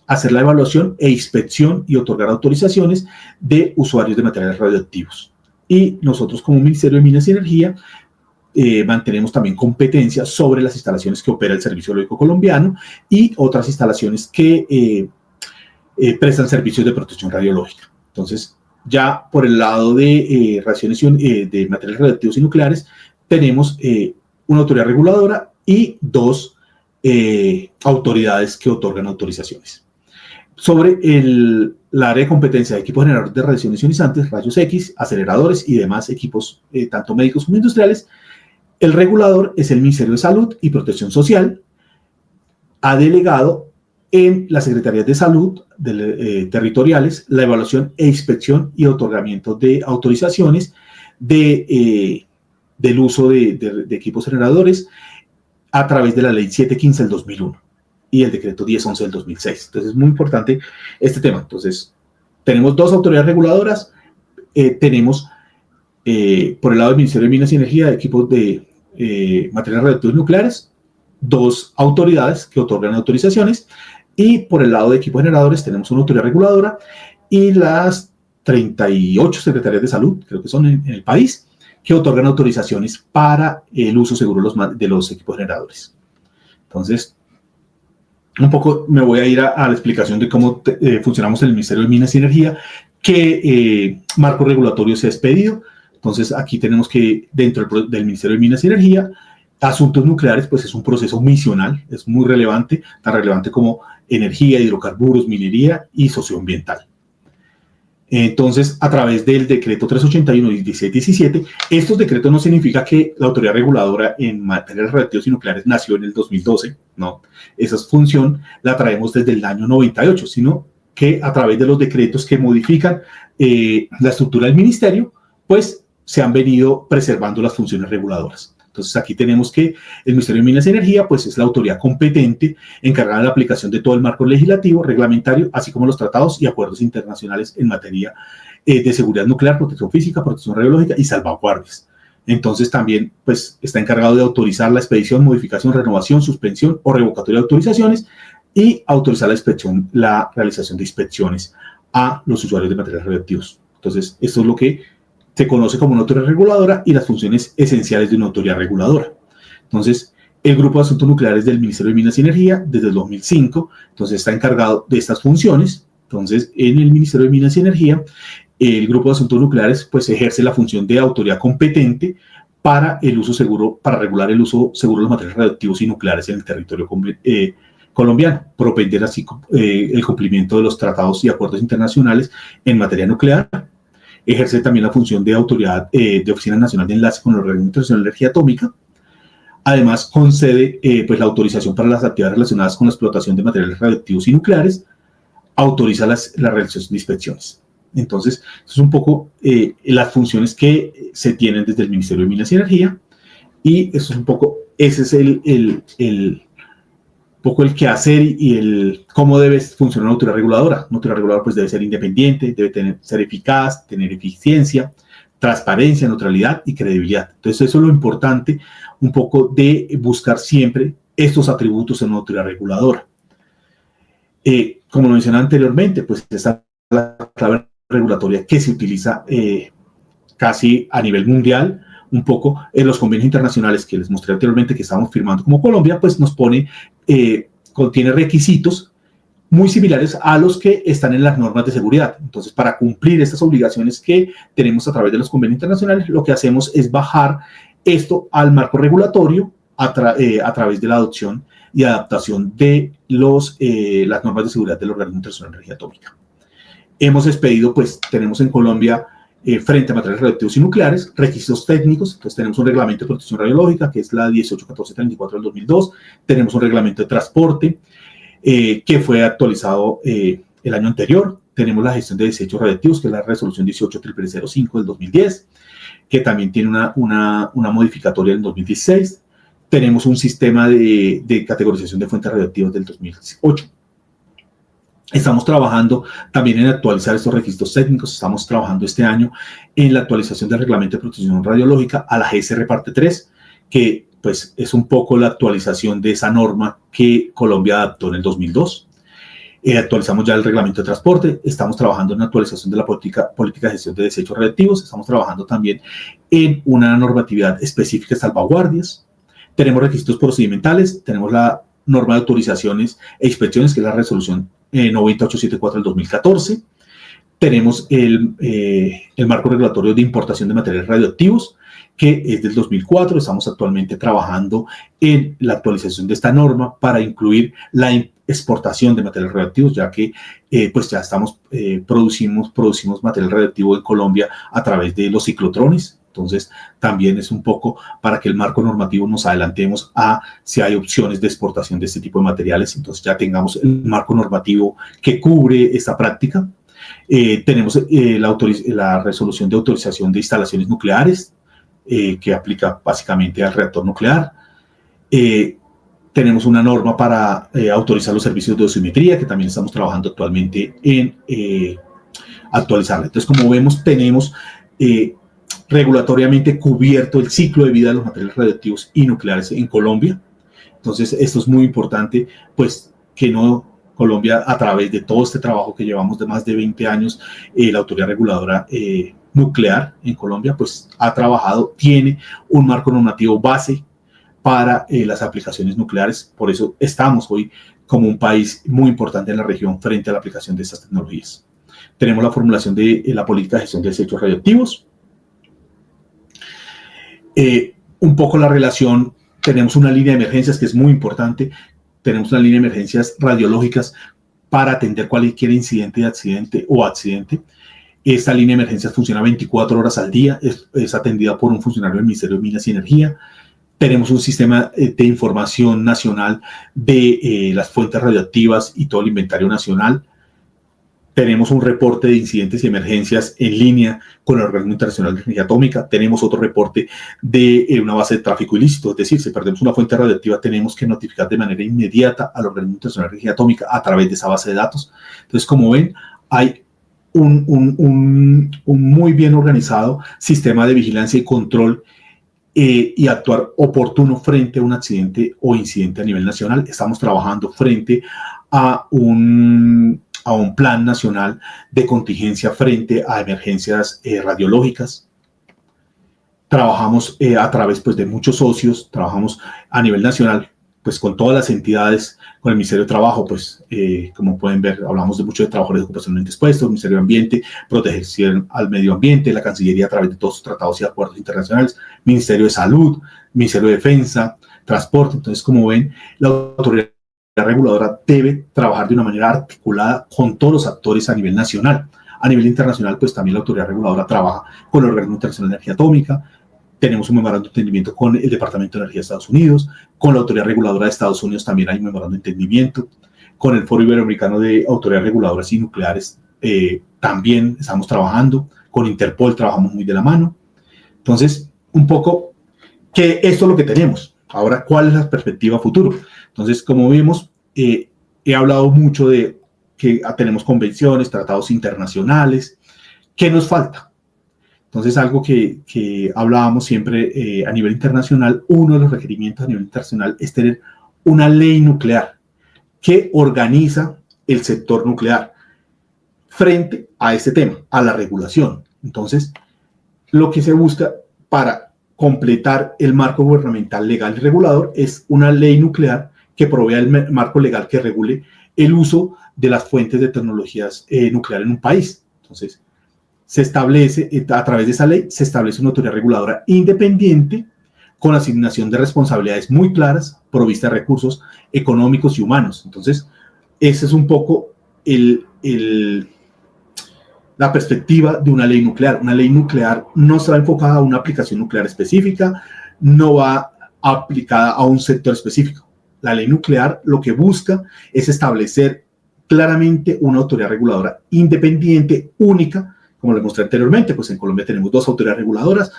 hacer la evaluación e inspección y otorgar autorizaciones de usuarios de materiales radioactivos. Y nosotros como Ministerio de Minas y Energía mantenemos también competencia sobre las instalaciones que opera el Servicio Geológico Colombiano y otras instalaciones que prestan servicios de protección radiológica. Entonces, ya por el lado de de materiales radioactivos y nucleares, tenemos una autoridad reguladora y dos autoridades que otorgan autorizaciones. Sobre la área de competencia de equipos generadores de radiaciones ionizantes, rayos X, aceleradores y demás equipos, tanto médicos como industriales, el regulador es el Ministerio de Salud y Protección Social. Ha delegado en las Secretarías de Salud territoriales la evaluación e inspección y otorgamiento de autorizaciones del uso de equipos generadores a través de la Ley 715 del 2001 y el Decreto 1011 del 2006. Entonces, es muy importante este tema. Entonces, tenemos dos autoridades reguladoras, tenemos por el lado del Ministerio de Minas y Energía, de equipos de materiales radioactivos nucleares, dos autoridades que otorgan autorizaciones, y por el lado de equipos generadores tenemos una autoridad reguladora y las 38 secretarías de salud, creo que son en el país, que otorgan autorizaciones para el uso seguro de los equipos generadores. Entonces, un poco me voy a ir a la explicación de cómo funcionamos en el Ministerio de Minas y Energía, qué marco regulatorio se ha expedido. Entonces, aquí tenemos que, dentro del Ministerio de Minas y Energía, asuntos nucleares, pues es un proceso misional, es muy relevante, tan relevante como energía, hidrocarburos, minería y socioambiental. Entonces, a través del decreto 381 y 1617, estos decretos no significa que la autoridad reguladora en materiales radioactivos y nucleares nació en el 2012, no, esa función la traemos desde el año 98, sino que a través de los decretos que modifican la estructura del ministerio, pues se han venido preservando las funciones reguladoras. Entonces, aquí tenemos que el Ministerio de Minas y Energía, pues es la autoridad competente encargada de la aplicación de todo el marco legislativo, reglamentario, así como los tratados y acuerdos internacionales en materia de seguridad nuclear, protección física, protección radiológica y salvaguardias. Entonces, también, pues, está encargado de autorizar la expedición, modificación, renovación, suspensión o revocatoria de autorizaciones y autorizar la realización de inspecciones a los usuarios de materiales radioactivos. Entonces, esto es lo que se conoce como una autoridad reguladora y las funciones esenciales de una autoridad reguladora. Entonces, el Grupo de Asuntos Nucleares del Ministerio de Minas y Energía, desde el 2005, entonces está encargado de estas funciones. Entonces, en el Ministerio de Minas y Energía, el Grupo de Asuntos Nucleares, pues, ejerce la función de autoridad competente para el uso seguro, para regular el uso seguro de los materiales radioactivos y nucleares en el territorio colombiano, propender así el cumplimiento de los tratados y acuerdos internacionales en materia nuclear. Ejerce también la función de autoridad de Oficina Nacional de Enlace con el Organismo Internacional de Energía Atómica. Además, concede pues, la autorización para las actividades relacionadas con la explotación de materiales radioactivos y nucleares. Autoriza la realización de inspecciones. Entonces, eso es un poco las funciones que se tienen desde el Ministerio de Minas y Energía. Y eso es un poco, ese es el quehacer y el cómo debe funcionar una autoridad reguladora. Una autoridad reguladora pues debe ser independiente, debe ser eficaz, tener eficiencia, transparencia, neutralidad y credibilidad. Entonces eso es lo importante un poco de buscar siempre estos atributos en una autoridad reguladora. Como lo mencioné anteriormente, pues esta es la clave regulatoria que se utiliza casi a nivel mundial. Un poco en los convenios internacionales que les mostré anteriormente que estamos firmando como Colombia, pues nos pone, contiene requisitos muy similares a los que están en las normas de seguridad. Entonces, para cumplir estas obligaciones que tenemos a través de los convenios internacionales, lo que hacemos es bajar esto al marco regulatorio a través de la adopción y adaptación de las normas de seguridad del Organismo Internacional de Energía Atómica. Hemos expedido, pues, tenemos en Colombia frente a materiales radioactivos y nucleares, requisitos técnicos. Entonces tenemos un reglamento de protección radiológica, que es la 181434 del 2002. Tenemos un reglamento de transporte, que fue actualizado el año anterior. Tenemos la gestión de desechos radioactivos, que es la resolución 18005 del 2010, que también tiene una modificatoria en 2016. Tenemos un sistema de categorización de fuentes radioactivas del 2008. Estamos trabajando también en actualizar estos registros técnicos. Estamos trabajando este año en la actualización del reglamento de protección radiológica a la GSR parte 3, que pues es un poco la actualización de esa norma que Colombia adaptó en el 2002. Actualizamos ya el reglamento de transporte. Estamos trabajando en la actualización de la política de gestión de desechos radiactivos. Estamos trabajando también en una normatividad específica de salvaguardias. Tenemos registros procedimentales. Tenemos la norma de autorizaciones e inspecciones, que es la resolución 90874 del 2014. Tenemos el marco regulatorio de importación de materiales radioactivos, que es del 2004. Estamos actualmente trabajando en la actualización de esta norma para incluir la exportación de materiales radioactivos, ya que pues ya estamos producimos material radioactivo en Colombia a través de los ciclotrones. Entonces, también es un poco para que el marco normativo nos adelantemos a si hay opciones de exportación de este tipo de materiales. Entonces, ya tengamos el marco normativo que cubre esta práctica. Tenemos la resolución de autorización de instalaciones nucleares, que aplica básicamente al reactor nuclear. Tenemos una norma para autorizar los servicios de dosimetría, que también estamos trabajando actualmente en actualizarla. Entonces, como vemos, tenemos regulatoriamente cubierto el ciclo de vida de los materiales radioactivos y nucleares en Colombia. Entonces, esto es muy importante, pues, que Colombia, a través de todo este trabajo que llevamos de más de 20 años, la autoridad reguladora nuclear en Colombia, pues, ha trabajado, tiene un marco normativo base para las aplicaciones nucleares. Por eso estamos hoy como un país muy importante en la región frente a la aplicación de estas tecnologías. Tenemos la formulación de la política de gestión de desechos radioactivos. Un poco la relación, tenemos una línea de emergencias que es muy importante. Tenemos una línea de emergencias radiológicas para atender cualquier incidente de accidente. Esta línea de emergencias funciona 24 horas al día, es atendida por un funcionario del Ministerio de Minas y Energía. Tenemos un sistema de información nacional de las fuentes radioactivas y todo el inventario nacional. Tenemos un reporte de incidentes y emergencias en línea con el Organismo Internacional de Energía Atómica. Tenemos otro reporte de una base de tráfico ilícito, es decir, si perdemos una fuente radioactiva, tenemos que notificar de manera inmediata al Organismo Internacional de Energía Atómica a través de esa base de datos. Entonces, como ven, hay un muy bien organizado sistema de vigilancia y control y actuar oportuno frente a un accidente o incidente a nivel nacional. Estamos trabajando frente a un plan nacional de contingencia frente a emergencias radiológicas. Trabajamos a través pues, de muchos socios, trabajamos a nivel nacional pues, con todas las entidades, con el Ministerio de Trabajo, pues como pueden ver, hablamos de mucho de trabajadores ocupacionalmente expuestos, el Ministerio de Ambiente, protección al medio ambiente, la Cancillería a través de todos sus tratados y acuerdos internacionales, Ministerio de Salud, Ministerio de Defensa, Transporte. Entonces, como ven, la autoridad reguladora debe trabajar de una manera articulada con todos los actores a nivel nacional. A nivel internacional, pues también la autoridad reguladora trabaja con el Organismo Internacional de Energía Atómica. Tenemos un memorándum de entendimiento con el Departamento de Energía de Estados Unidos. Con la autoridad reguladora de Estados Unidos también hay un memorándum de entendimiento. Con el Foro Iberoamericano de Autoridades Reguladoras y Nucleares también estamos trabajando. Con Interpol trabajamos muy de la mano. Entonces, un poco que esto es lo que tenemos. Ahora, ¿cuál es la perspectiva futuro? Entonces, como vimos, he hablado mucho de que tenemos convenciones, tratados internacionales. ¿Qué nos falta? Entonces, algo que hablábamos siempre a nivel internacional, uno de los requerimientos a nivel internacional es tener una ley nuclear que organiza el sector nuclear frente a este tema, a la regulación. Entonces, lo que se busca para completar el marco gubernamental legal y regulador es una ley nuclear que provea el marco legal que regule el uso de las fuentes de tecnologías nucleares en un país. Entonces, se establece, a través de esa ley, se establece una autoridad reguladora independiente con asignación de responsabilidades muy claras, provista de recursos económicos y humanos. Entonces, ese es un poco la perspectiva de una ley nuclear. Una ley nuclear no está enfocada a una aplicación nuclear específica, no va aplicada a un sector específico. La ley nuclear lo que busca es establecer claramente una autoridad reguladora independiente, única, como les mostré anteriormente. Pues en Colombia tenemos 2 autoridades reguladoras.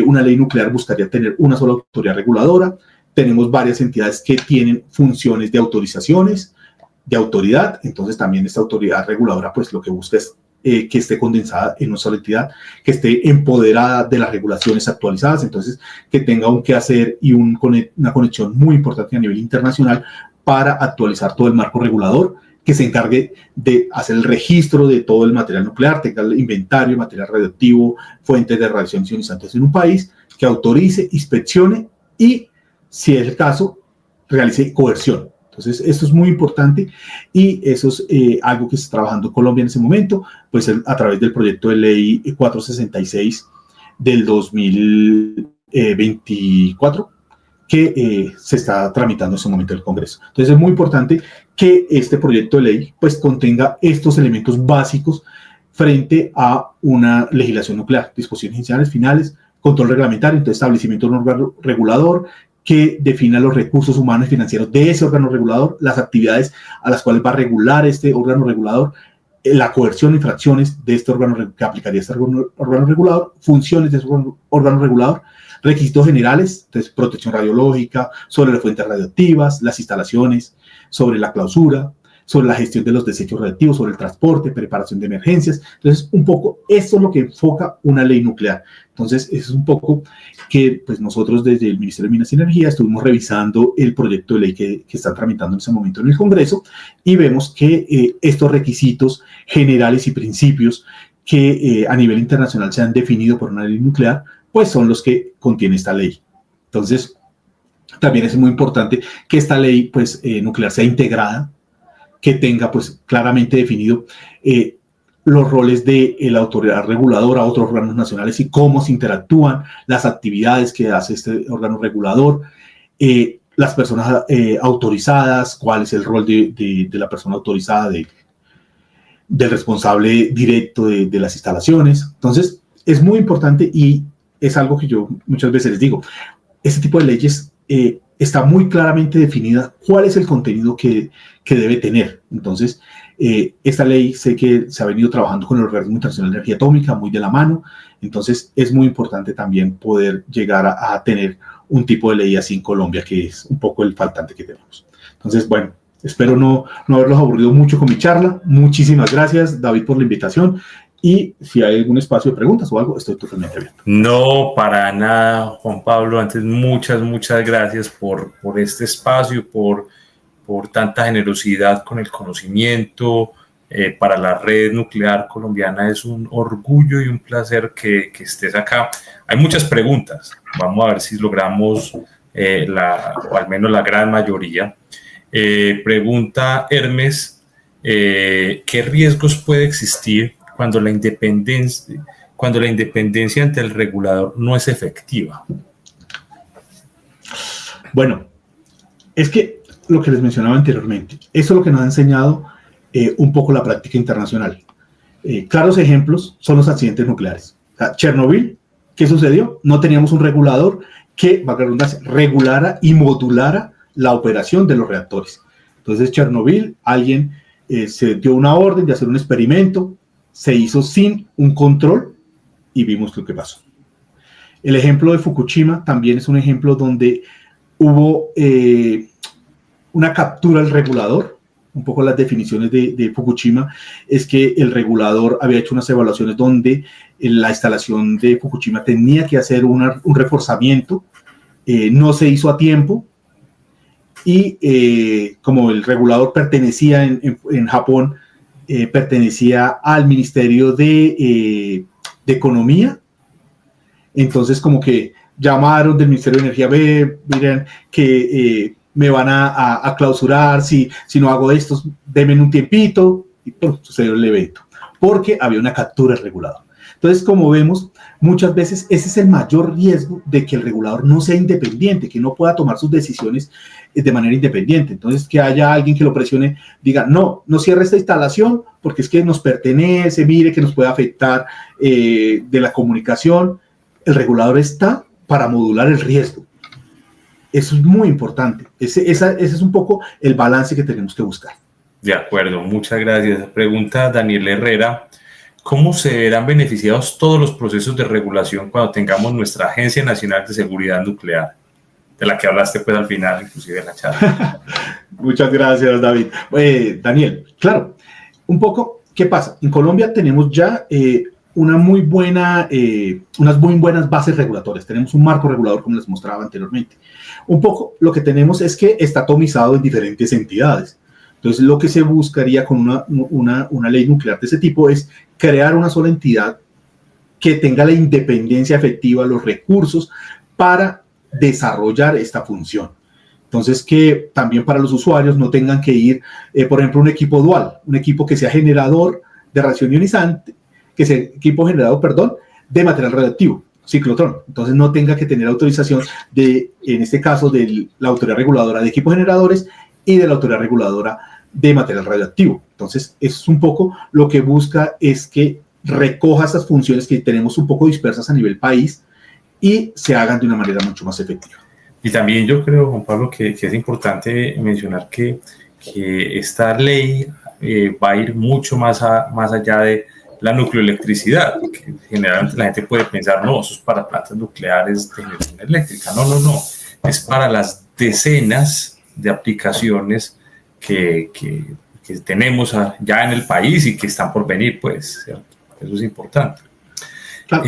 Una ley nuclear buscaría tener una sola autoridad reguladora. Tenemos varias entidades que tienen funciones de autorizaciones, de autoridad. Entonces también esta autoridad reguladora pues lo que busca es que esté condensada en una sola entidad, que esté empoderada de las regulaciones actualizadas, entonces que tenga un quehacer y una conexión muy importante a nivel internacional para actualizar todo el marco regulador, que se encargue de hacer el registro de todo el material nuclear, tenga el inventario de material radioactivo, fuentes de radiaciones ionizantes en un país, que autorice, inspeccione y, si es el caso, realice coerción. Entonces, esto es muy importante y eso es algo que está trabajando Colombia en ese momento, pues a través del proyecto de ley 466 del 2024, que se está tramitando en ese momento en el Congreso. Entonces, es muy importante que este proyecto de ley pues contenga estos elementos básicos frente a una legislación nuclear: disposiciones iniciales, finales, control reglamentario, entonces establecimiento de un órgano regulador que defina los recursos humanos y financieros de ese órgano regulador, las actividades a las cuales va a regular este órgano regulador, la coerción, infracciones de este órgano que aplicaría este órgano regulador, funciones de ese órgano regulador, requisitos generales, entonces protección radiológica, sobre las fuentes radioactivas, las instalaciones, sobre la clausura, sobre la gestión de los desechos radioactivos, sobre el transporte, preparación de emergencias. Entonces, un poco esto es lo que enfoca una ley nuclear. Entonces, eso es un poco que pues, nosotros desde el Ministerio de Minas y Energía estuvimos revisando el proyecto de ley que están tramitando en ese momento en el Congreso y vemos que estos requisitos generales y principios que a nivel internacional se han definido por una ley nuclear, pues son los que contiene esta ley. Entonces, también es muy importante que esta ley pues, nuclear sea integrada, que tenga pues claramente definido los roles de la autoridad reguladora, otros órganos nacionales y cómo se interactúan, las actividades que hace este órgano regulador, las personas autorizadas, cuál es el rol de la persona autorizada, del responsable directo de las instalaciones. Entonces, es muy importante y es algo que yo muchas veces les digo, este tipo de leyes está muy claramente definida cuál es el contenido que debe tener. Entonces, esta ley sé que se ha venido trabajando con el Organismo Internacional de Energía Atómica muy de la mano, entonces es muy importante también poder llegar a tener un tipo de ley así en Colombia, que es un poco el faltante que tenemos. Entonces, bueno, espero no haberlos aburrido mucho con mi charla. Muchísimas gracias, David, por la invitación. Y si hay algún espacio de preguntas o algo, estoy totalmente abierto. No, para nada, Juan Pablo. Antes, muchas gracias por este espacio, por tanta generosidad con el conocimiento. Para la red nuclear colombiana es un orgullo y un placer que estés acá. Hay muchas preguntas. Vamos a ver si logramos o al menos la gran mayoría. Pregunta Hermes, ¿qué riesgos puede existir cuando la independencia ante el regulador no es efectiva? Bueno, es que lo que les mencionaba anteriormente, eso es lo que nos ha enseñado un poco la práctica internacional. Claros ejemplos son los accidentes nucleares. O sea, Chernobyl, ¿qué sucedió? No teníamos un regulador que, valga la redundancia, regulara y modulara la operación de los reactores. Entonces, Chernobyl, alguien se dio una orden de hacer un experimento, se hizo sin un control y vimos lo que pasó. El ejemplo de Fukushima también es un ejemplo donde hubo una captura del regulador. Un poco las definiciones de Fukushima es que el regulador había hecho unas evaluaciones donde la instalación de Fukushima tenía que hacer un reforzamiento, no se hizo a tiempo y como el regulador pertenecía en Japón, pertenecía al Ministerio de Economía, entonces como que llamaron del Ministerio de Energía, miren que me van a clausurar si no hago esto, denme un tiempito, y sucedió el evento, porque había una captura del regulador. Entonces, como vemos, muchas veces ese es el mayor riesgo de que el regulador no sea independiente, que no pueda tomar sus decisiones de manera independiente. Entonces, que haya alguien que lo presione, diga, no cierre esta instalación porque es que nos pertenece, mire que nos puede afectar de la comunicación. El regulador está para modular el riesgo. Eso es muy importante. Ese es un poco el balance que tenemos que buscar. De acuerdo, muchas gracias. Pregunta Daniel Herrera. ¿Cómo se verán beneficiados todos los procesos de regulación cuando tengamos nuestra Agencia Nacional de Seguridad Nuclear? de la que hablaste pues al final, inclusive en la charla. Muchas gracias, David. Daniel, claro, un poco, ¿qué pasa? En Colombia tenemos ya unas muy buenas bases regulatorias. Tenemos un marco regulador, como les mostraba anteriormente. Un poco lo que tenemos es que está atomizado en diferentes entidades. Entonces, lo que se buscaría con una ley nuclear de ese tipo es crear una sola entidad que tenga la independencia efectiva, los recursos para desarrollar esta función. Entonces, que también para los usuarios no tengan que ir, por ejemplo, un equipo dual, un equipo que sea generador de radiación ionizante, que sea equipo generador, perdón, de material radioactivo, ciclotrón. Entonces, no tenga que tener autorización en este caso, de la autoridad reguladora de equipos generadores y de la autoridad reguladora de material radioactivo. Entonces, eso es un poco lo que busca, es que recoja estas funciones que tenemos un poco dispersas a nivel país y se hagan de una manera mucho más efectiva. Y también yo creo, Juan Pablo, que es importante mencionar que esta ley va a ir mucho más allá de la nucleoelectricidad, porque generalmente la gente puede pensar, no, eso es para plantas nucleares de generación eléctrica. No, es para las decenas de aplicaciones que tenemos ya en el país y que están por venir, pues, ¿cierto? Eso es importante. Claro.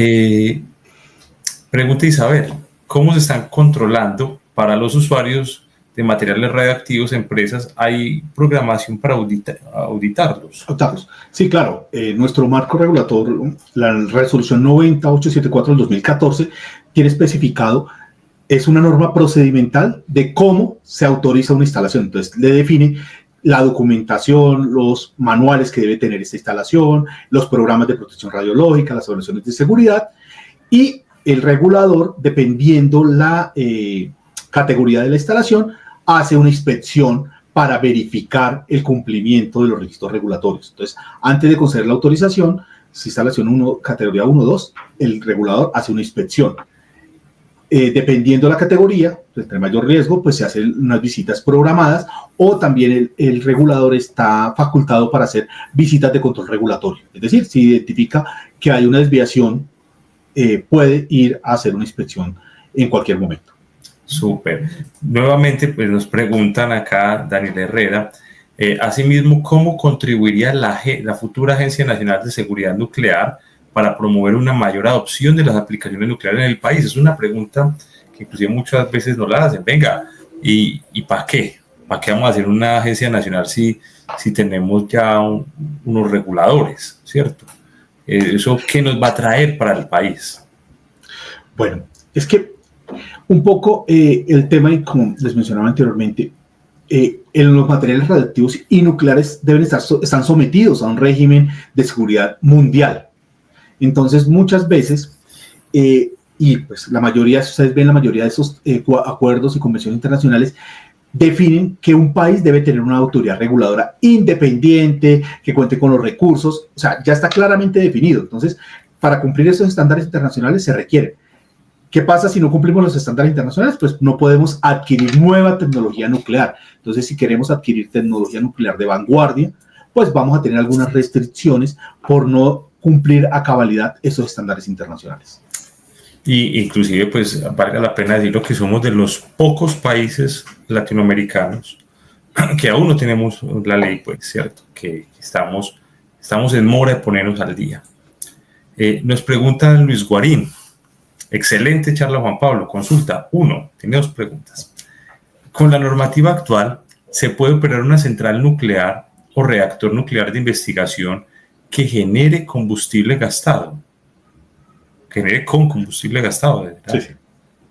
Pregunta Isabel, ¿cómo se están controlando para los usuarios de materiales radioactivos empresas? ¿Hay programación para auditarlos? Sí, claro. Nuestro marco regulatorio, la resolución 90874 del 2014, tiene especificado, es una norma procedimental de cómo se autoriza una instalación. Entonces, le define la documentación, los manuales que debe tener esta instalación, los programas de protección radiológica, las evaluaciones de seguridad, y el regulador, dependiendo la categoría de la instalación, hace una inspección para verificar el cumplimiento de los requisitos regulatorios. Entonces, antes de conceder la autorización, si instalación categoría 1 o 2, el regulador hace una inspección. Dependiendo de la categoría, entre mayor riesgo, pues se hacen unas visitas programadas, o también el regulador está facultado para hacer visitas de control regulatorio. Es decir, si identifica que hay una desviación, puede ir a hacer una inspección en cualquier momento. Súper. Nuevamente, pues nos preguntan acá, Daniel Herrera, asimismo, ¿cómo contribuiría la futura Agencia Nacional de Seguridad Nuclear para promover una mayor adopción de las aplicaciones nucleares en el país? Es una pregunta que inclusive muchas veces nos la hacen. Venga, ¿y para qué? ¿Para qué vamos a hacer una agencia nacional si tenemos ya unos reguladores, ¿cierto? ¿Eso qué nos va a traer para el país? Bueno, es que un poco el tema, y como les mencionaba anteriormente, en los materiales radioactivos y nucleares están sometidos a un régimen de seguridad mundial. Entonces, muchas veces, y pues la mayoría, ustedes ven la mayoría de esos acuerdos y convenciones internacionales, definen que un país debe tener una autoridad reguladora independiente, que cuente con los recursos, o sea, ya está claramente definido. Entonces, para cumplir esos estándares internacionales se requiere. ¿Qué pasa si no cumplimos los estándares internacionales? Pues no podemos adquirir nueva tecnología nuclear. Entonces, si queremos adquirir tecnología nuclear de vanguardia, pues vamos a tener algunas restricciones por no cumplir a cabalidad esos estándares internacionales. Y inclusive, pues, valga la pena decirlo que somos de los pocos países latinoamericanos que aún no tenemos la ley, pues, ¿cierto? Que estamos en mora de ponernos al día. Nos pregunta Luis Guarín. Excelente charla, Juan Pablo. Consulta 1. Tiene 2 preguntas. Con la normativa actual, ¿se puede operar una central nuclear o reactor nuclear de investigación que genere combustible gastado? Genere con combustible gastado. Sí,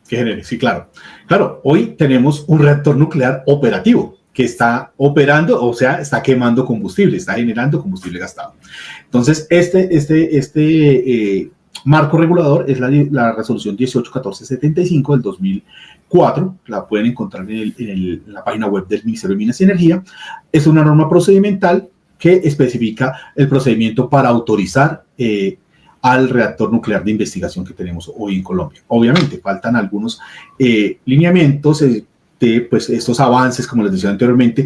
que genere, sí, claro. Claro, hoy tenemos un reactor nuclear operativo que está operando, o sea, está quemando combustible, está generando combustible gastado. Entonces, este marco regulador es la resolución 181475 del 2004, la pueden encontrar en la página web del Ministerio de Minas y Energía. Es una norma procedimental que especifica el procedimiento para autorizar al reactor nuclear de investigación que tenemos hoy en Colombia. Obviamente, faltan algunos lineamientos de pues, estos avances, como les decía anteriormente,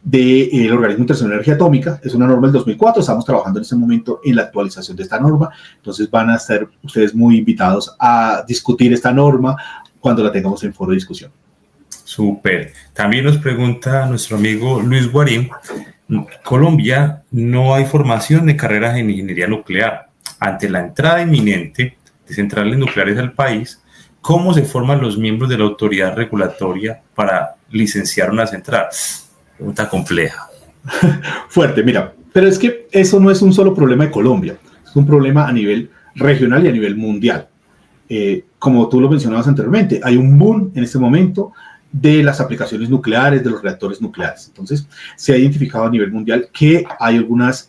del Organismo Internacional de Energía Atómica. Es una norma del 2004, estamos trabajando en este momento en la actualización de esta norma, entonces van a estar ustedes muy invitados a discutir esta norma cuando la tengamos en foro de discusión. Súper. También nos pregunta nuestro amigo Luis Guarín, Colombia no hay formación de carreras en ingeniería nuclear. Ante la entrada inminente de centrales nucleares al país, ¿cómo se forman los miembros de la autoridad regulatoria para licenciar una central? Pregunta compleja. Fuerte, mira, pero es que eso no es un solo problema de Colombia, es un problema a nivel regional y a nivel mundial. Como tú lo mencionabas anteriormente, hay un boom en este momento de las aplicaciones nucleares, de los reactores nucleares. Entonces, se ha identificado a nivel mundial que hay algunas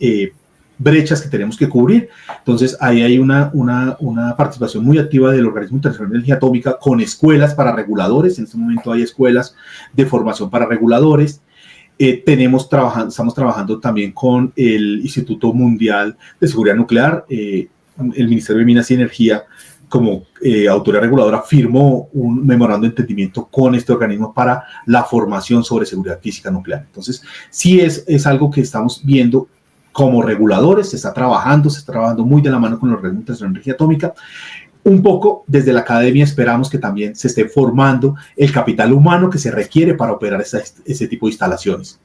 brechas que tenemos que cubrir. Entonces, ahí hay una participación muy activa del Organismo Internacional de Energía Atómica con escuelas para reguladores. En este momento hay escuelas de formación para reguladores. Estamos trabajando también con el Instituto Mundial de Seguridad Nuclear. El Ministerio de Minas y Energía, como autoridad reguladora, firmó un memorando de entendimiento con este organismo para la formación sobre seguridad física nuclear. Entonces, sí es algo que estamos viendo como reguladores, se está trabajando muy de la mano con el Organismo Internacional de Energía Atómica. Un poco desde la academia esperamos que también se esté formando el capital humano que se requiere para operar ese tipo de instalaciones.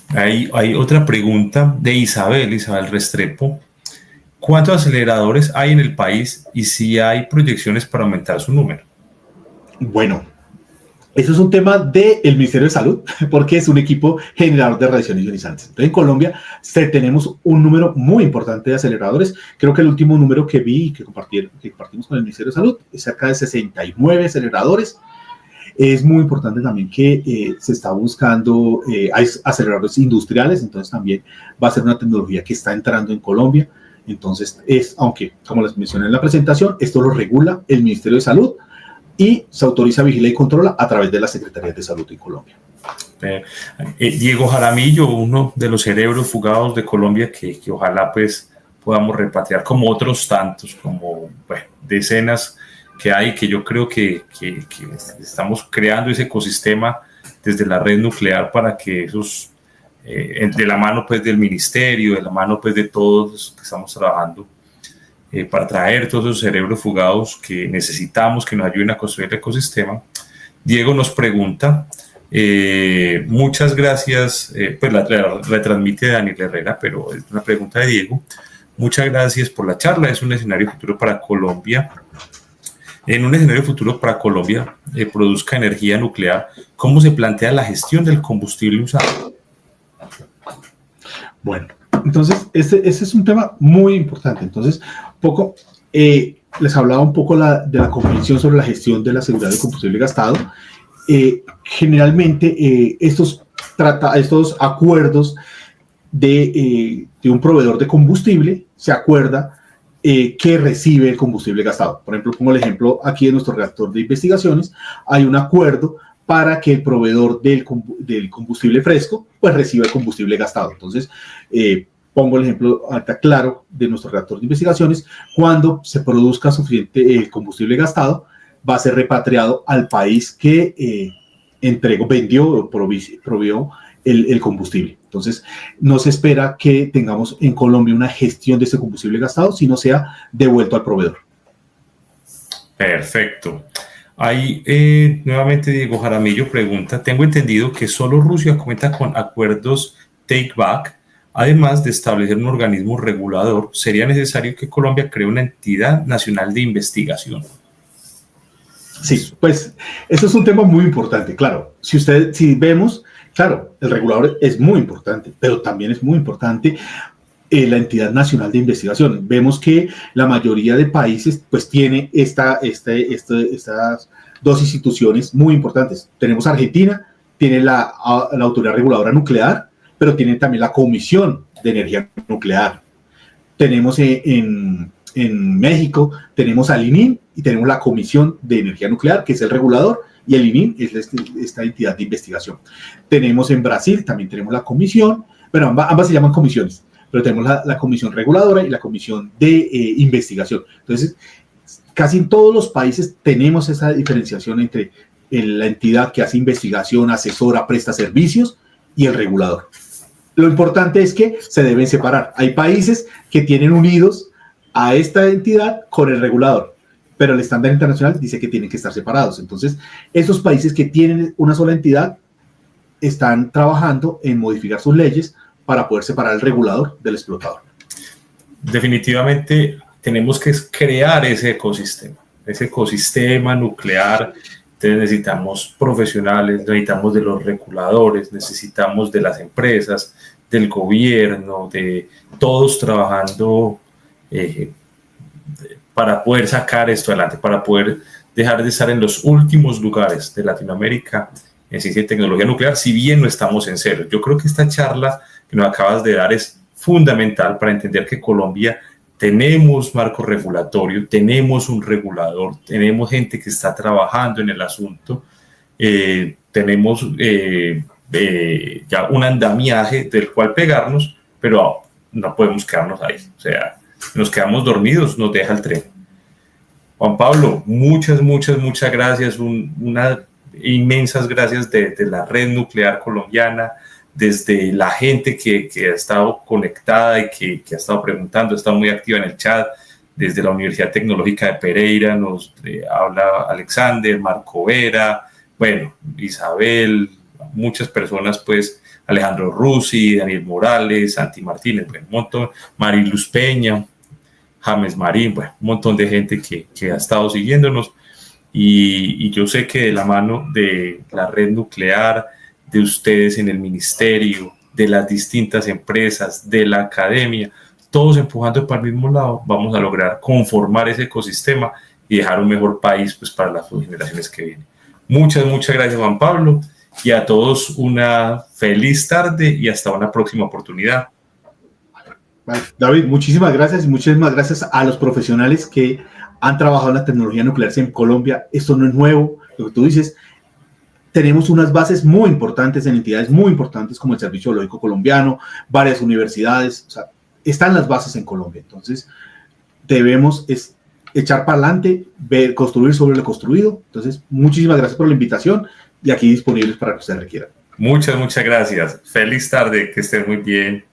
Hay otra pregunta de Isabel Restrepo. ¿Cuántos aceleradores hay en el país y si hay proyecciones para aumentar su número? Bueno, eso es un tema del Ministerio de Salud, porque es un equipo generador de radiaciones ionizantes. Entonces, en Colombia tenemos un número muy importante de aceleradores. Creo que el último número que vi y que compartimos con el Ministerio de Salud es cerca de 69 aceleradores. Es muy importante también que se está buscando, hay aceleradores industriales, entonces también va a ser una tecnología que está entrando en Colombia. Entonces, aunque, como les mencioné en la presentación, esto lo regula el Ministerio de Salud y se autoriza, vigila y controla a través de la Secretaría de Salud en Colombia. Diego Jaramillo, uno de los cerebros fugados de Colombia que ojalá pues podamos repatriar, como otros tantos, como decenas que hay, que yo creo que estamos creando ese ecosistema desde la red nuclear para que esos, de la mano pues del ministerio, de la mano pues de todos los que estamos trabajando, para traer todos esos cerebros fugados que necesitamos, que nos ayuden a construir el ecosistema. Diego nos pregunta, muchas gracias, pues la retransmite Daniel Herrera, pero es una pregunta de Diego. Muchas gracias por la charla, es un escenario futuro para Colombia. En un escenario futuro para Colombia produzca energía nuclear, ¿cómo se plantea la gestión del combustible usado? Bueno, entonces ese es un tema muy importante. Entonces, les hablaba un poco de la Convención sobre la gestión de la seguridad del combustible gastado. Generalmente estos acuerdos de un proveedor de combustible se acuerda que recibe el combustible gastado. Por ejemplo, pongo el ejemplo aquí de nuestro reactor de investigaciones, hay un acuerdo para que el proveedor del combustible fresco pues reciba el combustible gastado. Entonces, pongo el ejemplo acá claro de nuestro reactor de investigaciones, cuando se produzca suficiente combustible gastado, va a ser repatriado al país que vendió o provió el combustible. Entonces, no se espera que tengamos en Colombia una gestión de ese combustible gastado, sino sea devuelto al proveedor. Perfecto. Ahí nuevamente Diego Jaramillo pregunta, tengo entendido que solo Rusia cuenta con acuerdos take back, además de establecer un organismo regulador, ¿sería necesario que Colombia cree una entidad nacional de investigación? Sí, pues eso es un tema muy importante. Claro, si vemos, claro, el regulador es muy importante, pero también es muy importante la entidad nacional de investigación. Vemos que la mayoría de países pues tiene estas dos instituciones muy importantes. Tenemos Argentina, tiene la autoridad reguladora nuclear, pero tiene también la Comisión de Energía Nuclear. Tenemos en México, tenemos al ININ y tenemos la Comisión de Energía Nuclear, que es el regulador, y el ININ es esta entidad de investigación. Tenemos en Brasil, también tenemos la comisión, bueno, ambas se llaman comisiones, pero tenemos la comisión reguladora y la comisión de investigación. Entonces, casi en todos los países tenemos esa diferenciación entre la entidad que hace investigación, asesora, presta servicios y el regulador. Lo importante es que se deben separar. Hay países que tienen unidos a esta entidad con el regulador. pero el estándar internacional dice que tienen que estar separados. Entonces, esos países que tienen una sola entidad están trabajando en modificar sus leyes para poder separar el regulador del explotador. Definitivamente tenemos que crear ese ecosistema nuclear. Entonces necesitamos profesionales, necesitamos de los reguladores, necesitamos de las empresas, del gobierno, de todos trabajando para poder sacar esto adelante, para poder dejar de estar en los últimos lugares de Latinoamérica en ciencia y tecnología nuclear, si bien no estamos en cero. Yo creo que esta charla que nos acabas de dar es fundamental para entender que Colombia tenemos marco regulatorio, tenemos un regulador, tenemos gente que está trabajando en el asunto, tenemos ya un andamiaje del cual pegarnos, pero no podemos quedarnos ahí. O sea, nos quedamos dormidos, nos deja el tren. Juan Pablo, muchas gracias, unas inmensas gracias de la Red Nuclear Colombiana, desde la gente que ha estado conectada y que ha estado preguntando, ha estado muy activa en el chat, desde la Universidad Tecnológica de Pereira nos habla Alexander, Marco Vera, bueno, Isabel, muchas personas, pues Alejandro Rusi, Daniel Morales, Santi Martínez, bueno, un montón, Mariluz Peña, James Marín, bueno, un montón de gente que ha estado siguiéndonos y yo sé que de la mano de la red nuclear, de ustedes en el ministerio, de las distintas empresas, de la academia, todos empujando para el mismo lado, vamos a lograr conformar ese ecosistema y dejar un mejor país, pues, para las generaciones que vienen. Muchas gracias, Juan Pablo, y a todos una feliz tarde y hasta una próxima oportunidad. Vale, David, muchísimas gracias y muchísimas gracias a los profesionales que han trabajado en la tecnología nuclear en Colombia. Esto no es nuevo, lo que tú dices. Tenemos unas bases muy importantes en entidades muy importantes como el Servicio Geológico Colombiano, varias universidades, o sea, están las bases en Colombia. Entonces, debemos echar para adelante, construir sobre lo construido. Entonces, muchísimas gracias por la invitación y aquí disponibles para que ustedes requieran. Muchas gracias. Feliz tarde, que estén muy bien.